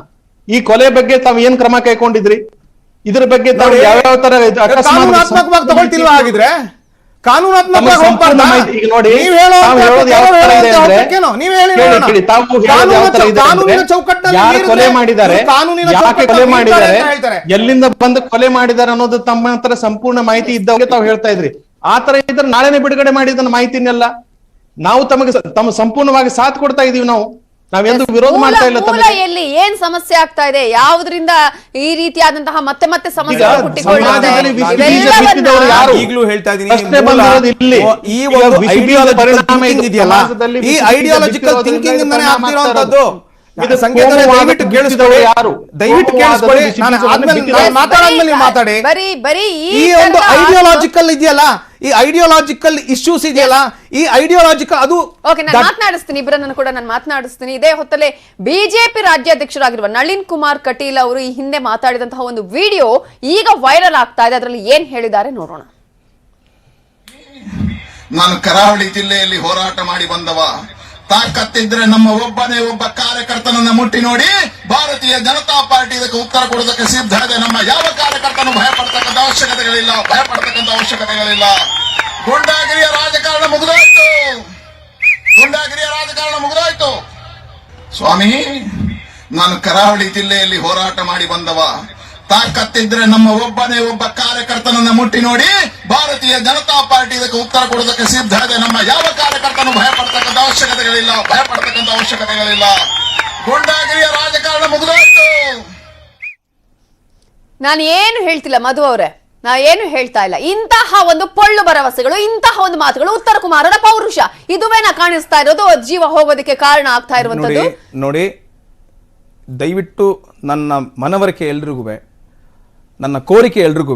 ಈ ಕೊಲೆ ಬಗ್ಗೆ ತಾವು ಏನ್ ಕ್ರಮ ಕೈಗೊಂಡಿದ್ರಿ? ಇದ್ರ ಬಗ್ಗೆ ತಾವು ಯಾವ್ಯಾವ ತರ ಕಾನೂನಾತ್ಮಕವಾಗಿ ತಗೊಳ್ತಿಲ್ವಾ? ಆಗಿದ್ರೆ ಕೊಲೆ ಮಾಡಿದ್ದಾರೆ, ಯಾಕೆ ಕೊಲೆ ಮಾಡಿದ್ದಾರೆ, ಎಲ್ಲಿಂದ ಬಂದು ಕೊಲೆ ಮಾಡಿದ್ದಾರೆ ಅನ್ನೋದು ತಮ್ಮ ಹತ್ರ ಸಂಪೂರ್ಣ ಮಾಹಿತಿ ಇದ್ದವ್ರಿಗೆ ತಾವು ಹೇಳ್ತಾ ಇದ್ರಿ. ಆತರ ಇದ್ರೆ ನಾಳೆನೆ ಬಿಡುಗಡೆ ಮಾಡಿದ ಮಾಹಿತಿನೆಲ್ಲ ನಾವು ತಮ್ಮ ಸಂಪೂರ್ಣವಾಗಿ ಸಾಥ್ ಕೊಡ್ತಾ ಇದೀವಿ. ನಾವೆಂದು ವಿರೋಧ ಮಾಡ್ತಾ ಇಲ್ಲ. ಎಲ್ಲಿ ಏನ್ ಸಮಸ್ಯೆ ಆಗ್ತಾ ಇದೆ, ಯಾವುದರಿಂದ ಈ ರೀತಿಯಾದಂತಹ ಮತ್ತೆ ಸಮಸ್ಯೆ ಈಗಲೂ ಹೇಳ್ತಾ ಇದ್ದೀನಿ, ಈ ಒಂದು ಐಡಿಯಾಲಜಿಕಲ್ ಥಿಂಕಿಂಗ್ ಇಂದಾನೆ ಆಗ್ತಿರೋಂಥದ್ದು. ದಯವಿಟ್ಟು ಕೇಳಿಸ್ಕೊಳ್ಳಿ, ದಯವಿಟ್ಟು ಕೇಳಿಸ್ಕೊಳ್ಳಿ. ಮಾತಾಡಾದ್ಮೇಲೆ ಮಾತಾಡಿ. ಈ ಒಂದು ಐಡಿಯಾಲಜಿಕಲ್ ಇದೆಯಲ್ಲ, ಈ ಐಡಿಯಾಲಜಿಕಲ್ ಇಶ್ಯೂಸ್ ಇದೆಯಲ್ಲ, ಈ ಐಡಿಯಾಲಜಿಕಲ್ ಅದು ಮಾತನಾಡಿಸ್ತೀನಿ, ಇಬ್ಬರನ್ನು ಕೂಡ ನಾನು ಮಾತನಾಡಿಸ್ತೀನಿ. ಇದೇ ಹೊತ್ತಲ್ಲೇ ಬಿಜೆಪಿ ರಾಜ್ಯಾಧ್ಯಕ್ಷರಾಗಿರುವ ನಳಿನ್ ಕುಮಾರ್ ಕಟೀಲ್ ಅವರು ಈ ಹಿಂದೆ ಮಾತಾಡಿದಂತಹ ಒಂದು ವಿಡಿಯೋ ಈಗ ವೈರಲ್ ಆಗ್ತಾ ಇದೆ. ಅದರಲ್ಲಿ ಏನ್ ಹೇಳಿದ್ದಾರೆ ನೋಡೋಣ. ನಾನು ಕರಾವಳಿ ಜಿಲ್ಲೆಯಲ್ಲಿ ಹೋರಾಟ ಮಾಡಿ ಬಂದವ. ತಾಕತ್ತಿದ್ರೆ ನಮ್ಮ ಒಬ್ಬನೇ ಒಬ್ಬ ಕಾರ್ಯಕರ್ತನನ್ನ ಮುಟ್ಟಿ ನೋಡಿ, ಭಾರತೀಯ ಜನತಾ ಪಾರ್ಟಿ ಇದಕ್ಕೆ ಉತ್ತರ ಕೊಡೋದಕ್ಕೆ ಸಿದ್ಧ ಇದೆ. ನಮ್ಮ ಯಾವ ಕಾರ್ಯಕರ್ತನು ಭಯಪಡ್ತಕ್ಕಂಥ ಅವಶ್ಯಕತೆಗಳಿಲ್ಲ. ಗೂಂಡಾಗಿರಿಯ ರಾಜಕಾರಣ ಮುಗಿದೋಯ್ತು. ಸ್ವಾಮಿ, ನಾನು ಕರಾವಳಿ ಜಿಲ್ಲೆಯಲ್ಲಿ ಹೋರಾಟ ಮಾಡಿ ಬಂದವ. ತಾಕತ್ತಿದ್ರೆ ನಮ್ಮ ಒಬ್ಬನೇ ಒಬ್ಬ ಕಾರ್ಯಕರ್ತನನ್ನ ಮುಟ್ಟಿ ನೋಡಿ, ಭಾರತೀಯ ಜನತಾ ಪಾರ್ಟಿ ಇದಕ್ಕೆ ಉತ್ತರ ಕೊಡೋದಕ್ಕೆ ಸಿದ್ಧ ಇದೆ. ನಮ್ಮ ಯಾವ ಕಾರ್ಯಕರ್ತನು ಭಯಪಡ್ತಕ್ಕಂಥ ಅವಶ್ಯಕತೆಗಳಿಲ್ಲ. ಗೂಂಡಾಗಿರಿಯ ರಾಜಕಾರಣ ಮುಗಿದೋಯ್ತು. ನಾನು ಏನು ಹೇಳ್ತಿಲ್ಲ ಮಧು ಅವರೇ, ನಾ ಏನು ಹೇಳ್ತಾ ಇಲ್ಲ. ಇಂತಹ ಒಂದು ಪೊಳ್ಳು ಭರವಸೆಗಳು, ಇಂತಹ ಒಂದು ಮಾತುಗಳು ಉತ್ತರ ಕುಮಾರನ ಪೌರುಷ ಇದುವೇನ ಕಾಣಿಸ್ತಾ ಇರೋದು, ಜೀವ ಹೋಗೋದಕ್ಕೆ ಕಾರಣ ಆಗ್ತಾ ಇರುವಂತದ್ದು. ನೋಡಿ, ದಯವಿಟ್ಟು ನನ್ನ ಮನವರಿಕೆ ಎಲ್ರಿಗೂ, ನನ್ನ ಕೋರಿಕೆ ಎಲ್ರಿಗೂ,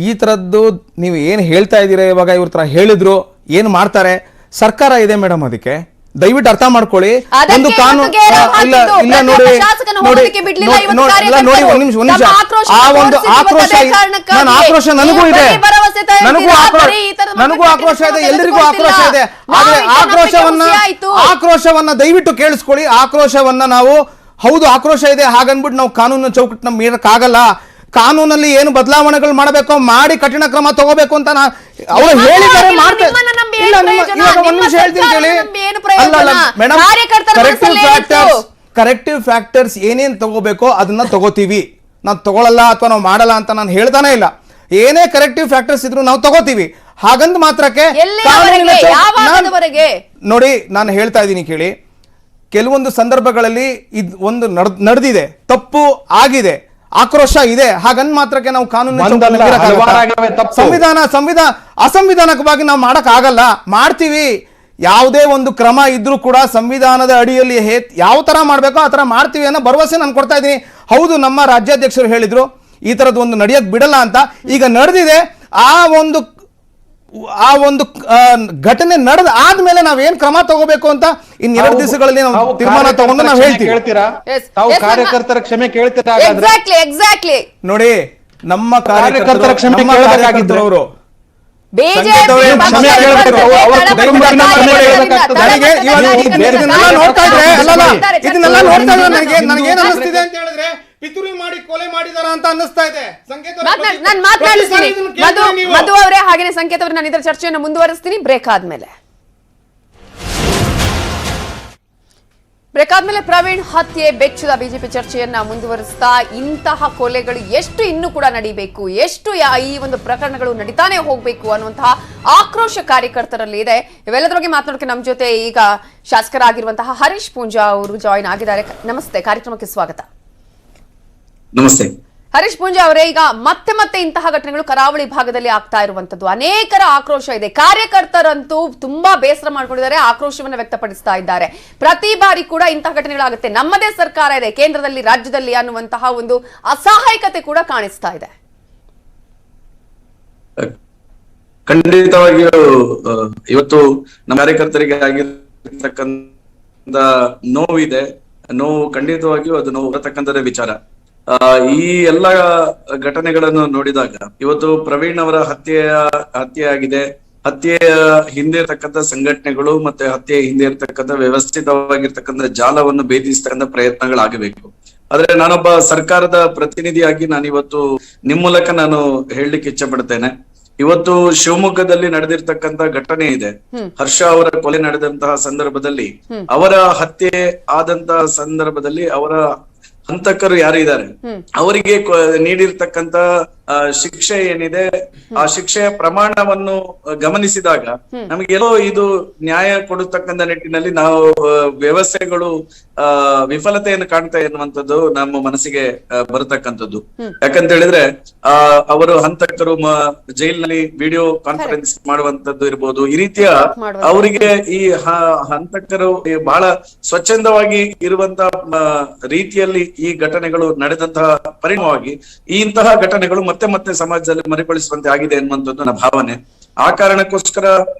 ಈ ಥರದ್ದು ನೀವು ಏನು ಹೇಳ್ತಾ ಇದ್ದೀರಾ, ಇವಾಗ ಇವ್ರ ತರ ಹೇಳಿದ್ರು ಏನು ಮಾಡ್ತಾರೆ, ಸರ್ಕಾರ ಇದೆ ಮೇಡಮ್, ಅದಕ್ಕೆ ದಯವಿಟ್ಟು ಅರ್ಥ ಮಾಡ್ಕೊಳ್ಳಿ. ಒಂದು ಕಾನೂನು ಆ ಒಂದು ಆಕ್ರೋಶ, ನನ್ನ ಆಕ್ರೋಶ ನನಗೂ ಇದೆ, ನನಗೂ ಆಕ್ರೋಶ ಇದೆ, ಎಲ್ಲರಿಗೂ ಆಕ್ರೋಶ ಇದೆ. ಆದ್ರೆ ಆಕ್ರೋಶವನ್ನ ದಯವಿಟ್ಟು ಕೇಳಿಸ್ಕೊಳ್ಳಿ. ಆಕ್ರೋಶವನ್ನ ನಾವು, ಹೌದು ಆಕ್ರೋಶ ಇದೆ ಹಾಗನ್ಬಿಟ್ಟು ನಾವು ಕಾನೂನು ಚೌಕಟ್ಟನ್ನ ಮೀರಕ್ಕಾಗಲ್ಲ. ಕಾನೂನಲ್ಲಿ ಏನು ಬದಲಾವಣೆಗಳು ಮಾಡಬೇಕು ಮಾಡಿ ಕಠಿಣ ಕ್ರಮ ತಗೋಬೇಕು ಅಂತ ಅವರು ಹೇಳಿದ್ದಾರೆ, ಮಾಡ್ತಾರೆ. ಒಂದ್ ನಿಮಿಷ ಹೇಳ್ತೀನಿ ಕೇಳಿ. ಮೇಡಮ್, ಕರೆಕ್ಟಿವ್ ಫ್ಯಾಕ್ಟರ್ಸ್ ಏನೇನ್ ತಗೋಬೇಕೋ ಅದನ್ನ ತಗೋತೀವಿ. ನಾವು ತಗೊಳಲ್ಲ ಅಥವಾ ನಾವು ಮಾಡಲ್ಲ ಅಂತ ನಾನು ಹೇಳ್ತಾನೆ ಇಲ್ಲ. ಏನೇ ಕರೆಕ್ಟಿವ್ ಫ್ಯಾಕ್ಟರ್ಸ್ ಇದ್ರು ನಾವು ತಗೋತೀವಿ. ಹಾಗಂತ ಮಾತ್ರಕ್ಕೆ ನೋಡಿ, ನಾನು ಹೇಳ್ತಾ ಇದ್ದೀನಿ ಕೇಳಿ, ಕೆಲವೊಂದು ಸಂದರ್ಭಗಳಲ್ಲಿ ಒಂದು ನಡೆದಿದೆ, ತಪ್ಪು ಆಗಿದೆ, ಆಕ್ರೋಶ ಇದೆ, ಹಾಗಂದ್ ಮಾತ್ರಕ್ಕೆ ನಾವು ಕಾನೂನು ಅಸಂವಿಧಾನಿಕವಾಗಿ ನಾವು ಮಾಡಕ್ ಆಗಲ್ಲ. ಮಾಡ್ತೀವಿ. ಯಾವುದೇ ಒಂದು ಕ್ರಮ ಇದ್ರೂ ಕೂಡ ಸಂವಿಧಾನದ ಅಡಿಯಲ್ಲಿ ಯಾವ ತರ ಮಾಡ್ಬೇಕೋ ಆ ತರ ಮಾಡ್ತೀವಿ ಅನ್ನೋ ಭರವಸೆ ನಾನು ಕೊಡ್ತಾ ಇದ್ದೀನಿ. ಹೌದು, ನಮ್ಮ ರಾಜ್ಯಾಧ್ಯಕ್ಷರು ಹೇಳಿದ್ರು ಈ ತರದ್ ಒಂದು ನಡೆಯಕ್ ಬಿಡಲ್ಲ ಅಂತ. ಈಗ ನಡೆದಿದೆ, ಆ ಒಂದು ಘಟನೆ ನಡೆದ ಆದ್ಮೇಲೆ ನಾವೇನ್ ಕ್ರಮ ತಗೋಬೇಕು ಅಂತ ಇನ್ನೆರಡು ದಿವಸಗಳಲ್ಲಿ ನಾವು ತೀರ್ಮಾನ ತಗೊಂಡು ನಾವು ಹೇಳ್ತೀವಿ. ಕಾರ್ಯಕರ್ತರ ಕ್ಷಮೆ ಕೇಳ್ತೀರಾ? ಎಕ್ಸಾಕ್ಟ್ಲಿ ನೋಡಿ, ನಮ್ಮ ಕಾರ್ಯಕರ್ತರ ಕ್ಷಮೆ ಕೇಳಬೇಕಾಗಿದ್ರು ಅವರು ಇದನ್ನೆಲ್ಲ ನೋಡ್ತಾ ಇದ್ರೆ ನನಗೇನ್ ಅನ್ನಿಸ್ತಿದೆ ಅಂತ ಹೇಳಿದ್ರೆ ಪಿತೂರಿ ಮಾಡಿ ಕೊಲೆ ಮಾಡಿದಾರ ಅಂತ ಅನ್ನಿಸ್ತಾ ಇದೆ. ನಾನು ಮಾತನಾಡಿಸ್ತೀನಿ ಮಧು ಅವರೇ, ಹಾಗೇನೆ ಸಂಕೇತ ಅವರು, ನಾನು ಇದರ ಚರ್ಚೆಯನ್ನು ಮುಂದುವರಿಸ್ತೀನಿ ಬ್ರೇಕ್ ಆದ್ಮೇಲೆ. ಪ್ರವೀಣ್ ಹತ್ಯೆ ಬೆಚ್ಚದ ಬಿಜೆಪಿ ಚರ್ಚೆಯನ್ನ ಮುಂದುವರಿಸ್ತಾ, ಇಂತಹ ಕೊಲೆಗಳು ಎಷ್ಟು ಇನ್ನೂ ಕೂಡ ನಡೀಬೇಕು, ಎಷ್ಟು ಈ ಒಂದು ಪ್ರಕರಣಗಳು ನಡೀತಾನೆ ಹೋಗ್ಬೇಕು ಅನ್ನುವಂತಹ ಆಕ್ರೋಶ ಕಾರ್ಯಕರ್ತರಲ್ಲಿ ಇದೆ. ಇವೆಲ್ಲದರ ಬಗ್ಗೆ ಮಾತನಾಡೋಕೆ ನಮ್ಮ ಜೊತೆ ಈಗ ಶಾಸಕರಾಗಿರುವಂತಹ ಹರೀಶ್ ಪೂಂಜಾ ಅವರು ಜಾಯಿನ್ ಆಗಿದ್ದಾರೆ. ನಮಸ್ತೆ, ಕಾರ್ಯಕ್ರಮಕ್ಕೆ ಸ್ವಾಗತ. ನಮಸ್ತೆ ಹರೀಶ್ ಪೂಂಜಾ ಅವರೇ, ಈಗ ಮತ್ತೆ ಇಂತಹ ಘಟನೆಗಳು ಕರಾವಳಿ ಭಾಗದಲ್ಲಿ ಆಗ್ತಾ ಇರುವಂತದ್ದು, ಅನೇಕರ ಆಕ್ರೋಶ ಇದೆ. ಕಾರ್ಯಕರ್ತರಂತೂ ತುಂಬಾ ಬೇಸರ ಮಾಡ್ಕೊಂಡಿದ್ದಾರೆ, ಆಕ್ರೋಶವನ್ನ ವ್ಯಕ್ತಪಡಿಸ್ತಾ ಇದ್ದಾರೆ. ಪ್ರತಿ ಬಾರಿ ಕೂಡ ಇಂತಹ ಘಟನೆಗಳಾಗುತ್ತೆ, ನಮ್ಮದೇ ಸರ್ಕಾರ ಇದೆ ಕೇಂದ್ರದಲ್ಲಿ ರಾಜ್ಯದಲ್ಲಿ ಅನ್ನುವಂತಹ ಒಂದು ಅಸಹಾಯಕತೆ ಕೂಡ ಕಾಣಿಸ್ತಾ ಇದೆ. ಖಂಡಿತವಾಗಿಯೂ ಇವತ್ತು ನಮ್ಮ ಕಾರ್ಯಕರ್ತರಿಗೆ ಆಗಿರ್ತಕ್ಕಂಥ ನೋವಿದೆ. ನೋವು ಖಂಡಿತವಾಗಿಯೂ ಅದು ನೋವು ಬರತಕ್ಕಂಥದ್ದೇ ವಿಚಾರ. ಈ ಎಲ್ಲ ಘಟನೆಗಳನ್ನು ನೋಡಿದಾಗ ಇವತ್ತು ಪ್ರವೀಣ್ ಅವರ ಹತ್ಯೆ ಆಗಿದೆ. ಹತ್ಯೆಯ ಹಿಂದೆ ಇರ್ತಕ್ಕಂಥ ಸಂಘಟನೆಗಳು ಮತ್ತೆ ಹತ್ಯೆ ಹಿಂದೆ ಇರ್ತಕ್ಕಂಥ ವ್ಯವಸ್ಥಿತವಾಗಿರ್ತಕ್ಕಂಥ ಜಾಲವನ್ನು ಭೇದಿಸ್ತಕ್ಕಂಥ ಪ್ರಯತ್ನಗಳಾಗಬೇಕು. ಆದ್ರೆ ನಾನೊಬ್ಬ ಸರ್ಕಾರದ ಪ್ರತಿನಿಧಿಯಾಗಿ ನಾನಿವತ್ತು ನಿಮ್ ಮೂಲಕ ನಾನು ಹೇಳಲಿಕ್ಕೆ ಇಚ್ಛೆ ಪಡ್ತೇನೆ. ಇವತ್ತು ಶಿವಮೊಗ್ಗದಲ್ಲಿ ನಡೆದಿರ್ತಕ್ಕಂಥ ಘಟನೆ ಇದೆ. ಹರ್ಷ ಅವರ ಕೊಲೆ ನಡೆದಂತಹ ಸಂದರ್ಭದಲ್ಲಿ, ಅವರ ಹತ್ಯೆ ಆದಂತಹ ಸಂದರ್ಭದಲ್ಲಿ ಅವರ ಹಂತಕರು ಯಾರಿದ್ದಾರೆ ಅವರಿಗೆ ನೀಡಿರ್ತಕ್ಕಂತ ಶಿಕ್ಷೆ ಏನಿದೆ, ಆ ಶಿಕ್ಷೆಯ ಪ್ರಮಾಣವನ್ನು ಗಮನಿಸಿದಾಗ ನಮಗೆಲ್ಲೋ ಇದು ನ್ಯಾಯ ಕೊಡತಕ್ಕಂಥ ನಿಟ್ಟಿನಲ್ಲಿ ನಾವು ವ್ಯವಸ್ಥೆಗಳು ವಿಫಲತೆಯನ್ನು ಕಾಣ್ತಾ ಎನ್ನುವಂಥದ್ದು ನಮ್ಮ ಮನಸ್ಸಿಗೆ ಬರತಕ್ಕಂಥದ್ದು. ಯಾಕಂತ ಹೇಳಿದ್ರೆ ಅವರು ಹಂತಕರು ಜೈಲಿನಲ್ಲಿ ವಿಡಿಯೋ ಕಾನ್ಫರೆನ್ಸ್ ಮಾಡುವಂತದ್ದು ಇರ್ಬೋದು. ಈ ರೀತಿಯ ಅವರಿಗೆ ಈ ಹಂತಕರು ಬಹಳ ಸ್ವಚ್ಛಂದವಾಗಿ ಇರುವಂತ ರೀತಿಯಲ್ಲಿ ಈ ಘಟನೆಗಳು ನಡೆದಂತಹ ಪರಿಣಾಮವಾಗಿ ಇಂತಹ ಘಟನೆಗಳು ಮತ್ತೆ ಸಮಾಜದಲ್ಲಿ ಮರುಕಳಿಸುವಂತೆ ಆಗಿದೆ ಎನ್ನುವಂಥದ್ದು ನನ್ನ ಭಾವನೆ. ಆ ಕಾರಣಕ್ಕೋಸ್ಕರ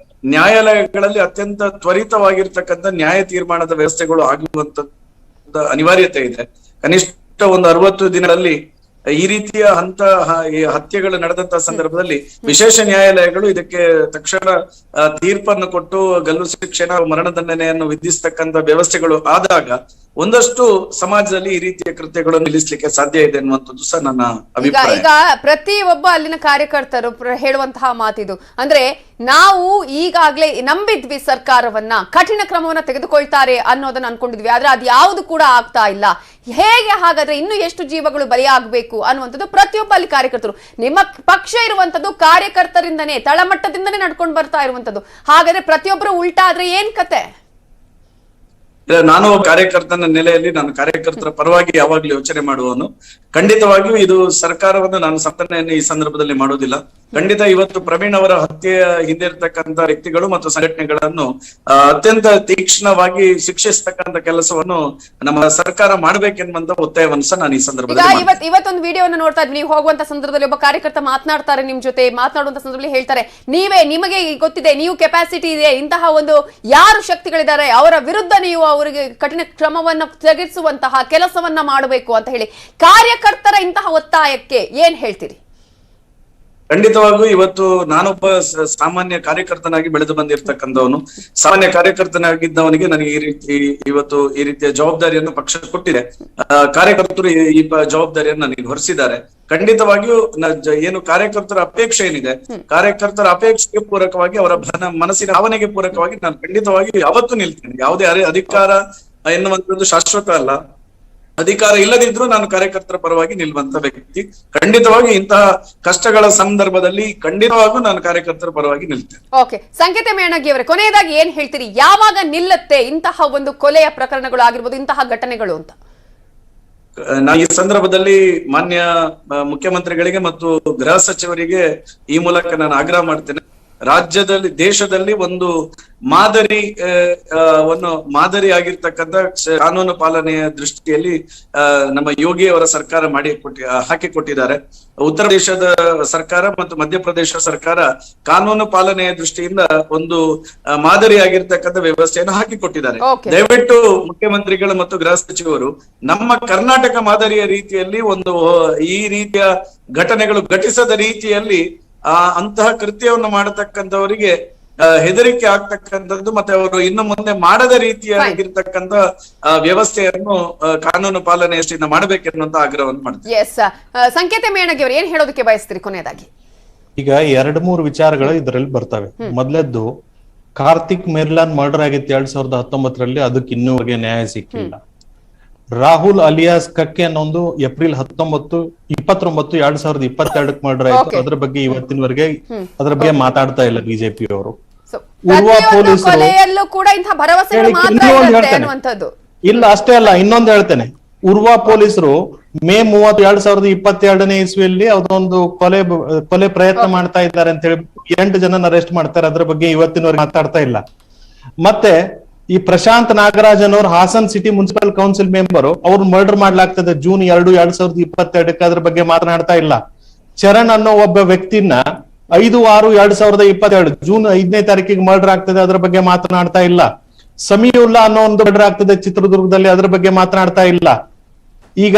ನ್ಯಾಯಾಲಯಗಳಲ್ಲಿ ಅತ್ಯಂತ ತ್ವರಿತವಾಗಿರ್ತಕ್ಕಂಥ ನ್ಯಾಯ ತೀರ್ಮಾನದ ವ್ಯವಸ್ಥೆಗಳು ಆಗುವಂತ ಅನಿವಾರ್ಯತೆ ಇದೆ. ಕನಿಷ್ಠ ಒಂದು 60 ದಿನಗಳಲ್ಲಿ ಈ ರೀತಿಯ ಹತ್ಯೆಗಳು ನಡೆದಂತಹ ಸಂದರ್ಭದಲ್ಲಿ ವಿಶೇಷ ನ್ಯಾಯಾಲಯಗಳು ಇದಕ್ಕೆ ತಕ್ಷಣ ತೀರ್ಪನ್ನು ಕೊಟ್ಟು ಗಲ್ಲು ಶಿಕ್ಷೆನ ಮರಣದಂಡನೆಯನ್ನು ವಿಧಿಸ್ತಕ್ಕಂಥ ವ್ಯವಸ್ಥೆಗಳು ಆದಾಗ ಒಂದಷ್ಟು ಸಮಾಜದಲ್ಲಿ ಈ ರೀತಿಯ ಕೃತ್ಯಗಳನ್ನು ನಿಲ್ಲಿಸಲಿಕ್ಕೆ ಸಾಧ್ಯ ಇದೆ ಅನ್ನುವಂಥದ್ದು ಸಹ ನನ್ನ ಅಭಿಪ್ರಾಯ. ಈಗ ಪ್ರತಿ ಒಬ್ಬ ಅಲ್ಲಿನ ಕಾರ್ಯಕರ್ತರು ಹೇಳುವಂತಹ ಮಾತಿದು, ಅಂದ್ರೆ ನಾವು ಈಗಾಗ್ಲೇ ನಂಬಿದ್ವಿ ಸರ್ಕಾರವನ್ನ, ಕಠಿಣ ಕ್ರಮವನ್ನ ತೆಗೆದುಕೊಳ್ತಾರೆ ಅನ್ನೋದನ್ನ ಅನ್ಕೊಂಡಿದ್ವಿ, ಆದ್ರೆ ಅದು ಯಾವುದು ಕೂಡ ಆಗ್ತಾ ಇಲ್ಲ. ಹೇಗೆ ಹಾಗಾದ್ರೆ ಇನ್ನು ಎಷ್ಟು ಜೀವಗಳು ಬಲಿಯಾಗಬೇಕು ಅನ್ನುವಂಥದ್ದು ಪ್ರತಿಯೊಬ್ಬ ಅಲ್ಲಿ ಕಾರ್ಯಕರ್ತರು. ನಿಮ್ಮ ಪಕ್ಷ ಇರುವಂತದ್ದು ಕಾರ್ಯಕರ್ತರಿಂದನೇ, ತಳಮಟ್ಟದಿಂದನೇ ನಡ್ಕೊಂಡು ಬರ್ತಾ ಇರುವಂತದ್ದು. ಹಾಗಾದ್ರೆ ಪ್ರತಿಯೊಬ್ಬರು ಉಲ್ಟಾ ಆದ್ರೆ ಏನ್ ಕತೆ? ನಾನು ಕಾರ್ಯಕರ್ತನ ನೆಲೆಯಲ್ಲಿ ನಾನು ಕಾರ್ಯಕರ್ತರ ಪರವಾಗಿ ಯಾವಾಗ್ಲೂ ಯೋಚನೆ ಮಾಡುವವನು. ಖಂಡಿತವಾಗಿಯೂ ಇದು ಸರ್ಕಾರವನ್ನು ನಾನು ಸಮರ್ಥನೆಯನ್ನು ಈ ಸಂದರ್ಭದಲ್ಲಿ ಮಾಡುವುದಿಲ್ಲ. ಖಂಡಿತ ಇವತ್ತು ಪ್ರವೀಣ್ ಅವರ ಹತ್ಯೆಯ ಹಿಂದೆ ಇರ್ತಕ್ಕಂಥ ವ್ಯಕ್ತಿಗಳು ಮತ್ತು ಸಂಘಟನೆಗಳನ್ನು ಅತ್ಯಂತ ತೀಕ್ಷ್ಣವಾಗಿ ಶಿಕ್ಷಿಸ್ತಕ್ಕಂಥ ಕೆಲಸವನ್ನು ನಮ್ಮ ಸರ್ಕಾರ ಮಾಡ್ಬೇಕೆನ್ನುವಂತ ಒತ್ತಾಯವನ್ನು ಸಹ ನಾನು ಈ ಸಂದರ್ಭದಲ್ಲಿ ಇವತ್ತೊಂದು ವಿಡಿಯೋವನ್ನು ನೋಡ್ತಾ ಇದ್ವಿ. ನೀವು ಹೋಗುವಂತ ಸಂದರ್ಭದಲ್ಲಿ ಒಬ್ಬ ಕಾರ್ಯಕರ್ತ ಮಾತನಾಡ್ತಾರೆ, ನಿಮ್ ಜೊತೆ ಮಾತನಾಡುವಂತ ಸಂದರ್ಭದಲ್ಲಿ ಹೇಳ್ತಾರೆ, ನಿಮಗೆ ಗೊತ್ತಿದೆ, ನೀವು ಕೆಪಾಸಿಟಿ ಇದೆ, ಇಂತಹ ಒಂದು ಯಾರು ಶಕ್ತಿಗಳಿದ್ದಾರೆ ಅವರ ವಿರುದ್ಧ ನೀವು ಅವರಿಗೆ ಕಠಿಣ ಕ್ರಮವನ್ನು ತೆಗೆಸುವಂತಹ ಕೆಲಸವನ್ನ ಮಾಡಬೇಕು ಅಂತ ಹೇಳಿ. ಕಾರ್ಯಕರ್ತರ ಇಂತಹ ಒತ್ತಾಯಕ್ಕೆ ಏನ್ ಹೇಳ್ತೀರಿ? ಖಂಡಿತವಾಗೂ ಇವತ್ತು ನಾನೊಬ್ಬ ಸಾಮಾನ್ಯ ಕಾರ್ಯಕರ್ತನಾಗಿ ಬೆಳೆದು ಬಂದಿರ್ತಕ್ಕಂಥವನು. ಸಾಮಾನ್ಯ ಕಾರ್ಯಕರ್ತನಾಗಿದ್ದವನಿಗೆ ನನಗೆ ಇವತ್ತು ಈ ರೀತಿಯ ಜವಾಬ್ದಾರಿಯನ್ನು ಪಕ್ಷ ಕೊಟ್ಟಿದೆ. ಕಾರ್ಯಕರ್ತರು ಈ ಜವಾಬ್ದಾರಿಯನ್ನು ನನಗೆ ಹೊರಿಸಿದ್ದಾರೆ. ಖಂಡಿತವಾಗಿಯೂ ಏನು ಕಾರ್ಯಕರ್ತರ ಅಪೇಕ್ಷೆ ಏನಿದೆ, ಕಾರ್ಯಕರ್ತರ ಅಪೇಕ್ಷೆಗೆ ಪೂರಕವಾಗಿ, ಅವರ ಮನಸ್ಸಿನ ಭಾವನೆಗೆ ಪೂರಕವಾಗಿ ನಾನು ಖಂಡಿತವಾಗಿಯೂ ಯಾವತ್ತೂ ನಿಲ್ತೇನೆ. ಯಾವುದೇ ಅಧಿಕಾರ ಎನ್ನುವಂಥದ್ದು ಶಾಶ್ವತ ಅಲ್ಲ. ಅಧಿಕಾರ ಇಲ್ಲದಿದ್ರು ನಾನು ಕಾರ್ಯಕರ್ತರ ಪರವಾಗಿ ನಿಲ್ಲುವಂತ ವ್ಯಕ್ತಿ. ಖಂಡಿತವಾಗಿ ಇಂತಹ ಕಷ್ಟಗಳ ಸಂದರ್ಭದಲ್ಲಿ ಖಂಡಿತವಾಗೂ ನಾನು ಕಾರ್ಯಕರ್ತರ ಪರವಾಗಿ ನಿಲ್ತೇನೆ. ಓಕೆ, ಸಂಕೇತ ಮೇಣಗಿ ಅವರೇ, ಕೊನೆಯದಾಗಿ ಏನ್ ಹೇಳ್ತೀರಿ? ಯಾವಾಗ ನಿಲ್ಲುತ್ತೆ ಇಂತಹ ಒಂದು ಕೊಲೆಯ ಪ್ರಕರಣಗಳು ಆಗಿರ್ಬೋದು, ಇಂತಹ ಘಟನೆಗಳು ಅಂತ? ನಾನು ಈ ಸಂದರ್ಭದಲ್ಲಿ ಮಾನ್ಯ ಮುಖ್ಯಮಂತ್ರಿಗಳಿಗೆ ಮತ್ತು ಗೃಹ ಸಚಿವರಿಗೆ ಈ ಮೂಲಕ ನಾನು ಆಗ್ರಹ ಮಾಡ್ತೇನೆ. ರಾಜ್ಯದಲ್ಲಿ ದೇಶದಲ್ಲಿ ಒಂದು ಮಾದರಿ ಆಗಿರ್ತಕ್ಕಂಥ ಕಾನೂನು ಪಾಲನೆಯ ದೃಷ್ಟಿಯಲ್ಲಿ ನಮ್ಮ ಯೋಗಿ ಅವರ ಸರ್ಕಾರ ಹಾಕಿಕೊಟ್ಟಿದ್ದಾರೆ. ಉತ್ತರ ಪ್ರದೇಶದ ಸರ್ಕಾರ ಮತ್ತು ಮಧ್ಯಪ್ರದೇಶ ಸರ್ಕಾರ ಕಾನೂನು ಪಾಲನೆಯ ದೃಷ್ಟಿಯಿಂದ ಒಂದು ಮಾದರಿ ಆಗಿರ್ತಕ್ಕಂಥ ವ್ಯವಸ್ಥೆಯನ್ನು ಹಾಕಿಕೊಟ್ಟಿದ್ದಾರೆ. ದಯವಿಟ್ಟು ಮುಖ್ಯಮಂತ್ರಿಗಳು ಮತ್ತು ಗೃಹ ಸಚಿವರು ನಮ್ಮ ಕರ್ನಾಟಕ ಮಾದರಿಯ ರೀತಿಯಲ್ಲಿ ಒಂದು ಈ ರೀತಿಯ ಘಟನೆಗಳು ಘಟಿಸದ ರೀತಿಯಲ್ಲಿ ಅಂತಹ ಕೃತ್ಯವನ್ನು ಮಾಡತಕ್ಕಂಥವರಿಗೆ ಹೆದರಿಕೆ ಆಗ್ತಕ್ಕಂಥದ್ದು ಮತ್ತೆ ಅವರು ಇನ್ನು ಮುಂದೆ ಮಾಡದ ರೀತಿಯಾಗಿರ್ತಕ್ಕಂಥ ವ್ಯವಸ್ಥೆಯನ್ನು ಕಾನೂನು ಪಾಲನೆಯಷ್ಟಿಂದ ಮಾಡಬೇಕೆನ್ನುವಂತ ಆಗ್ರಹವನ್ನು ಮಾಡ್ತಾರೆ. ಸಂಕೇತ ಮೇಣಗಿ ಅವರು ಏನ್ ಹೇಳೋದಕ್ಕೆ ಬಯಸ್ತೀರಿ ಕೊನೆಯದಾಗಿ? ಈಗ 2-3 ವಿಚಾರಗಳು ಇದರಲ್ಲಿ ಬರ್ತವೆ. ಮೊದಲದ್ದು, ಕಾರ್ತಿಕ್ ಮೆರ್ಲಾನ್ ಮರ್ಡರ್ ಆಗಿತ್ತು 2019ರಲ್ಲಿ, ಅದಕ್ಕೆ ಇನ್ನೂವರೆಗೆ ನ್ಯಾಯ ಸಿಕ್ಕಿಲ್ಲ. ರಾಹುಲ್ ಅಲಿಯಾಸ್ ಕಕ್ಕೆ ಅನ್ನೊಂದು ಏಪ್ರಿಲ್ 19, 29, 2022 ಮರ್ಡರ್ ಆಯ್ತು. ಅದ್ರ ಬಗ್ಗೆ ಇವತ್ತಿನವರೆಗೆ ಅದ್ರ ಬಗ್ಗೆ ಮಾತಾಡ್ತಾ ಇಲ್ಲ ಬಿಜೆಪಿ ಅವರು. ಉರ್ವಾ ಪೊಲೀಸರು ಇಲ್ಲ, ಅಷ್ಟೇ ಅಲ್ಲ, ಇನ್ನೊಂದು ಹೇಳ್ತೇನೆ. ಉರ್ವಾ ಪೊಲೀಸರು ಮೇ 30, 2022ನೇ ಇಸ್ವಿಯಲ್ಲಿ ಅದೊಂದು ಕೊಲೆ ಪ್ರಯತ್ನ ಮಾಡ್ತಾ ಇದ್ದಾರೆ ಅಂತ ಹೇಳಿ 8 ಜನನ ಅರೆಸ್ಟ್ ಮಾಡ್ತಾರೆ. ಅದ್ರ ಬಗ್ಗೆ ಇವತ್ತಿನವರೆಗೆ ಮಾತಾಡ್ತಾ ಇಲ್ಲ. ಮತ್ತೆ ಈ ಪ್ರಶಾಂತ್ ನಾಗರಾಜ್ ಅನ್ನೋರು Hassan city municipal council member, ಅವ್ರು ಮರ್ಡರ್ ಮಾಡ್ಲಾಗ್ತದೆ ಜೂನ್ 2, 2022. ಅದ್ರ ಬಗ್ಗೆ ಮಾತನಾಡ್ತಾ ಇಲ್ಲ. ಚರಣ್ ಅನ್ನೋ ಒಬ್ಬ ವ್ಯಕ್ತಿನ 5/6/2022 ಜೂನ್ 5ನೇ ತಾರೀಕಿಗೆ ಮರ್ಡರ್ ಆಗ್ತದೆ, ಅದ್ರ ಬಗ್ಗೆ ಮಾತನಾಡ್ತಾ ಇಲ್ಲ. ಸಮೀವುಲ್ಲಾ ಅನ್ನೋ ಒಂದು ಮರ್ಡರ್ ಆಗ್ತದೆ ಚಿತ್ರದುರ್ಗದಲ್ಲಿ, ಅದ್ರ ಬಗ್ಗೆ ಮಾತನಾಡ್ತಾ ಇಲ್ಲ. ಈಗ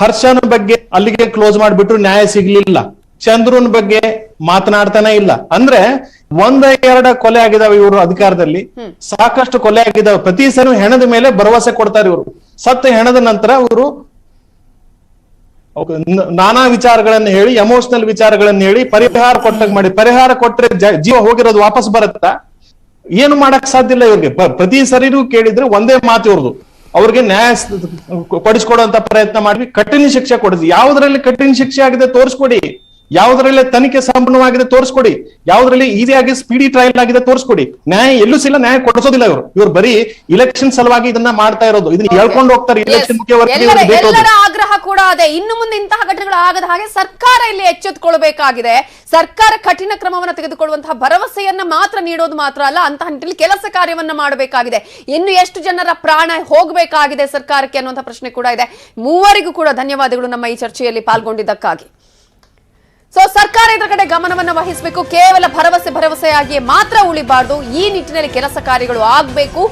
ಹರ್ಷನ್ ಬಗ್ಗೆ ಅಲ್ಲಿಗೆ ಕ್ಲೋಸ್ ಮಾಡ್ಬಿಟ್ರು, ನ್ಯಾಯ ಸಿಗ್ಲಿಲ್ಲ. ಚಂದ್ರನ್ ಬಗ್ಗೆ ಮಾತನಾಡ್ತಾನೆ ಇಲ್ಲ. ಅಂದ್ರೆ 1-2 ಕೊಲೆ ಆಗಿದಾವೆ ಇವರು ಅಧಿಕಾರದಲ್ಲಿ, ಸಾಕಷ್ಟು ಕೊಲೆ ಆಗಿದಾವೆ. ಪ್ರತಿ ಸರಿ ಹೆಣದ ಮೇಲೆ ಭರವಸೆ ಕೊಡ್ತಾರೆ ಇವರು. ಸತ್ತ ಹೆಣದ ನಂತರ ಇವರು ನಾನಾ ವಿಚಾರಗಳನ್ನ ಹೇಳಿ, ಎಮೋಷನಲ್ ವಿಚಾರಗಳನ್ನ ಹೇಳಿ ಪರಿಹಾರ ಕೊಟ್ಟಾಗ ಮಾಡಿ. ಪರಿಹಾರ ಕೊಟ್ರೆ ಜೀವ ಹೋಗಿರೋದು ವಾಪಸ್ ಬರುತ್ತಾ? ಏನು ಮಾಡಕ್ ಸಾಧ್ಯ ಇಲ್ಲ ಇವ್ರಿಗೆ. ಪ್ರತಿ ಸರಿನೂ ಕೇಳಿದ್ರೆ ಒಂದೇ ಮಾತು ಇವ್ರದು, ಅವ್ರಿಗೆ ನ್ಯಾಯ ಕೊಡಿಸ್ಕೊಡುವಂತ ಪ್ರಯತ್ನ ಮಾಡಿ, ಕಠಿಣ ಶಿಕ್ಷೆ ಕೊಡಿಸಿ. ಯಾವ್ದ್ರಲ್ಲಿ ಕಠಿಣ ಶಿಕ್ಷೆ ಆಗಿದೆ ತೋರಿಸ್ಕೊಡಿ, ಯಾವ್ದ್ರಲ್ಲಿ ತನಿಖೆ ಸಂಪೂರ್ಣವಾಗಿದೆ ತೋರಿಸ್ಕೊಡಿ, ಯಾವ್ದ್ರಲ್ಲಿ ಈಸಿಯಾಗಿ ಸ್ಪೀಡಿ ಟ್ರಯಲ್ ಆಗಿದೆ ತೋರಿಸ್ಕೊಡಿ. ನ್ಯಾಯ ಎಲ್ಲೂ ಸಿಲ್ಲ, ನ್ಯಾಯ ಕೊಡಿಸೋದಿಲ್ಲ ಇವ್ರು ಬರೀ ಇಲೆಕ್ಷನ್ ಸಲುವಾಗಿ ಇದನ್ನ ಮಾಡ್ತಾ ಇರೋದು. ಇದನ್ನ ಹೇಳ್ಕೊಂಡು ಹೋಗ್ತಾರೆ. ಇಲೆಕ್ಷನ್ ಎಲ್ಲರ ಆಗ್ರಹ ಕೂಡ ಅದೇ, ಇನ್ನು ಮುಂದೆ ಇಂತಹ ಘಟನೆಗಳು ಆಗದ ಹಾಗೆ ಸರ್ಕಾರ ಇಲ್ಲಿ ಎಚ್ಚೆತ್ತುಕೊಳ್ಬೇಕಾಗಿದೆ. ಸರ್ಕಾರ ಕಠಿಣ ಕ್ರಮವನ್ನ ತೆಗೆದುಕೊಳ್ಳುವಂತಹ ಭರವಸೆಯನ್ನ ಮಾತ್ರ ನೀಡೋದು ಮಾತ್ರ ಅಲ್ಲ, ಅಂತಹ ನಿಟ್ಟಿನಲ್ಲಿ ಕೆಲಸ ಕಾರ್ಯವನ್ನ ಮಾಡಬೇಕಾಗಿದೆ. ಇನ್ನು ಎಷ್ಟು ಜನರ ಪ್ರಾಣ ಹೋಗಬೇಕಾಗಿದೆ ಸರ್ಕಾರಕ್ಕೆ ಅನ್ನುವಂಥ ಪ್ರಶ್ನೆ ಕೂಡ ಇದೆ. ಮೂವರಿಗೂ ಕೂಡ ಧನ್ಯವಾದಗಳು ನಮ್ಮ ಈ ಚರ್ಚೆಯಲ್ಲಿ ಪಾಲ್ಗೊಂಡಿದ್ದಕ್ಕಾಗಿ. ಸರ್ಕಾರ ಇದರ ಕಡೆ ಗಮನವನ್ನು ವಹಿಸಬೇಕು. ಕೇವಲ ಭರವಸೆಯಾಗಿ ಮಾತ್ರ ಉಳಿಬಾರ್ದು. ಈ ನಿಟ್ಟಿನಲ್ಲಿ ಕೆಲಸ ಕಾರ್ಯಗಳು ಆಗಬೇಕು.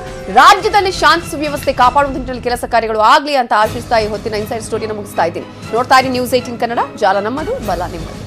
ರಾಜ್ಯದಲ್ಲಿ ಶಾಂತಿ ಸುವ್ಯವಸ್ಥೆ ಕಾಪಾಡುವ ನಿಟ್ಟಿನಲ್ಲಿ ಕೆಲಸ ಕಾರ್ಯಗಳು ಆಗ್ಲಿ ಅಂತ ಆಶಿಸ್ತಾ ಈ ಹೊತ್ತಿನ ಇನ್ಸೈಡ್ ಸ್ಟೋರಿನ ಮುಗಿಸ್ತಾ ಇದ್ದೀನಿ. ನೋಡ್ತಾ ಇರಿ ನ್ಯೂಸ್ 18 ಕನ್ನಡ. ಜಾಲ ನಮ್ಮದು, ಬಲ ನಿಮ್ಮದು.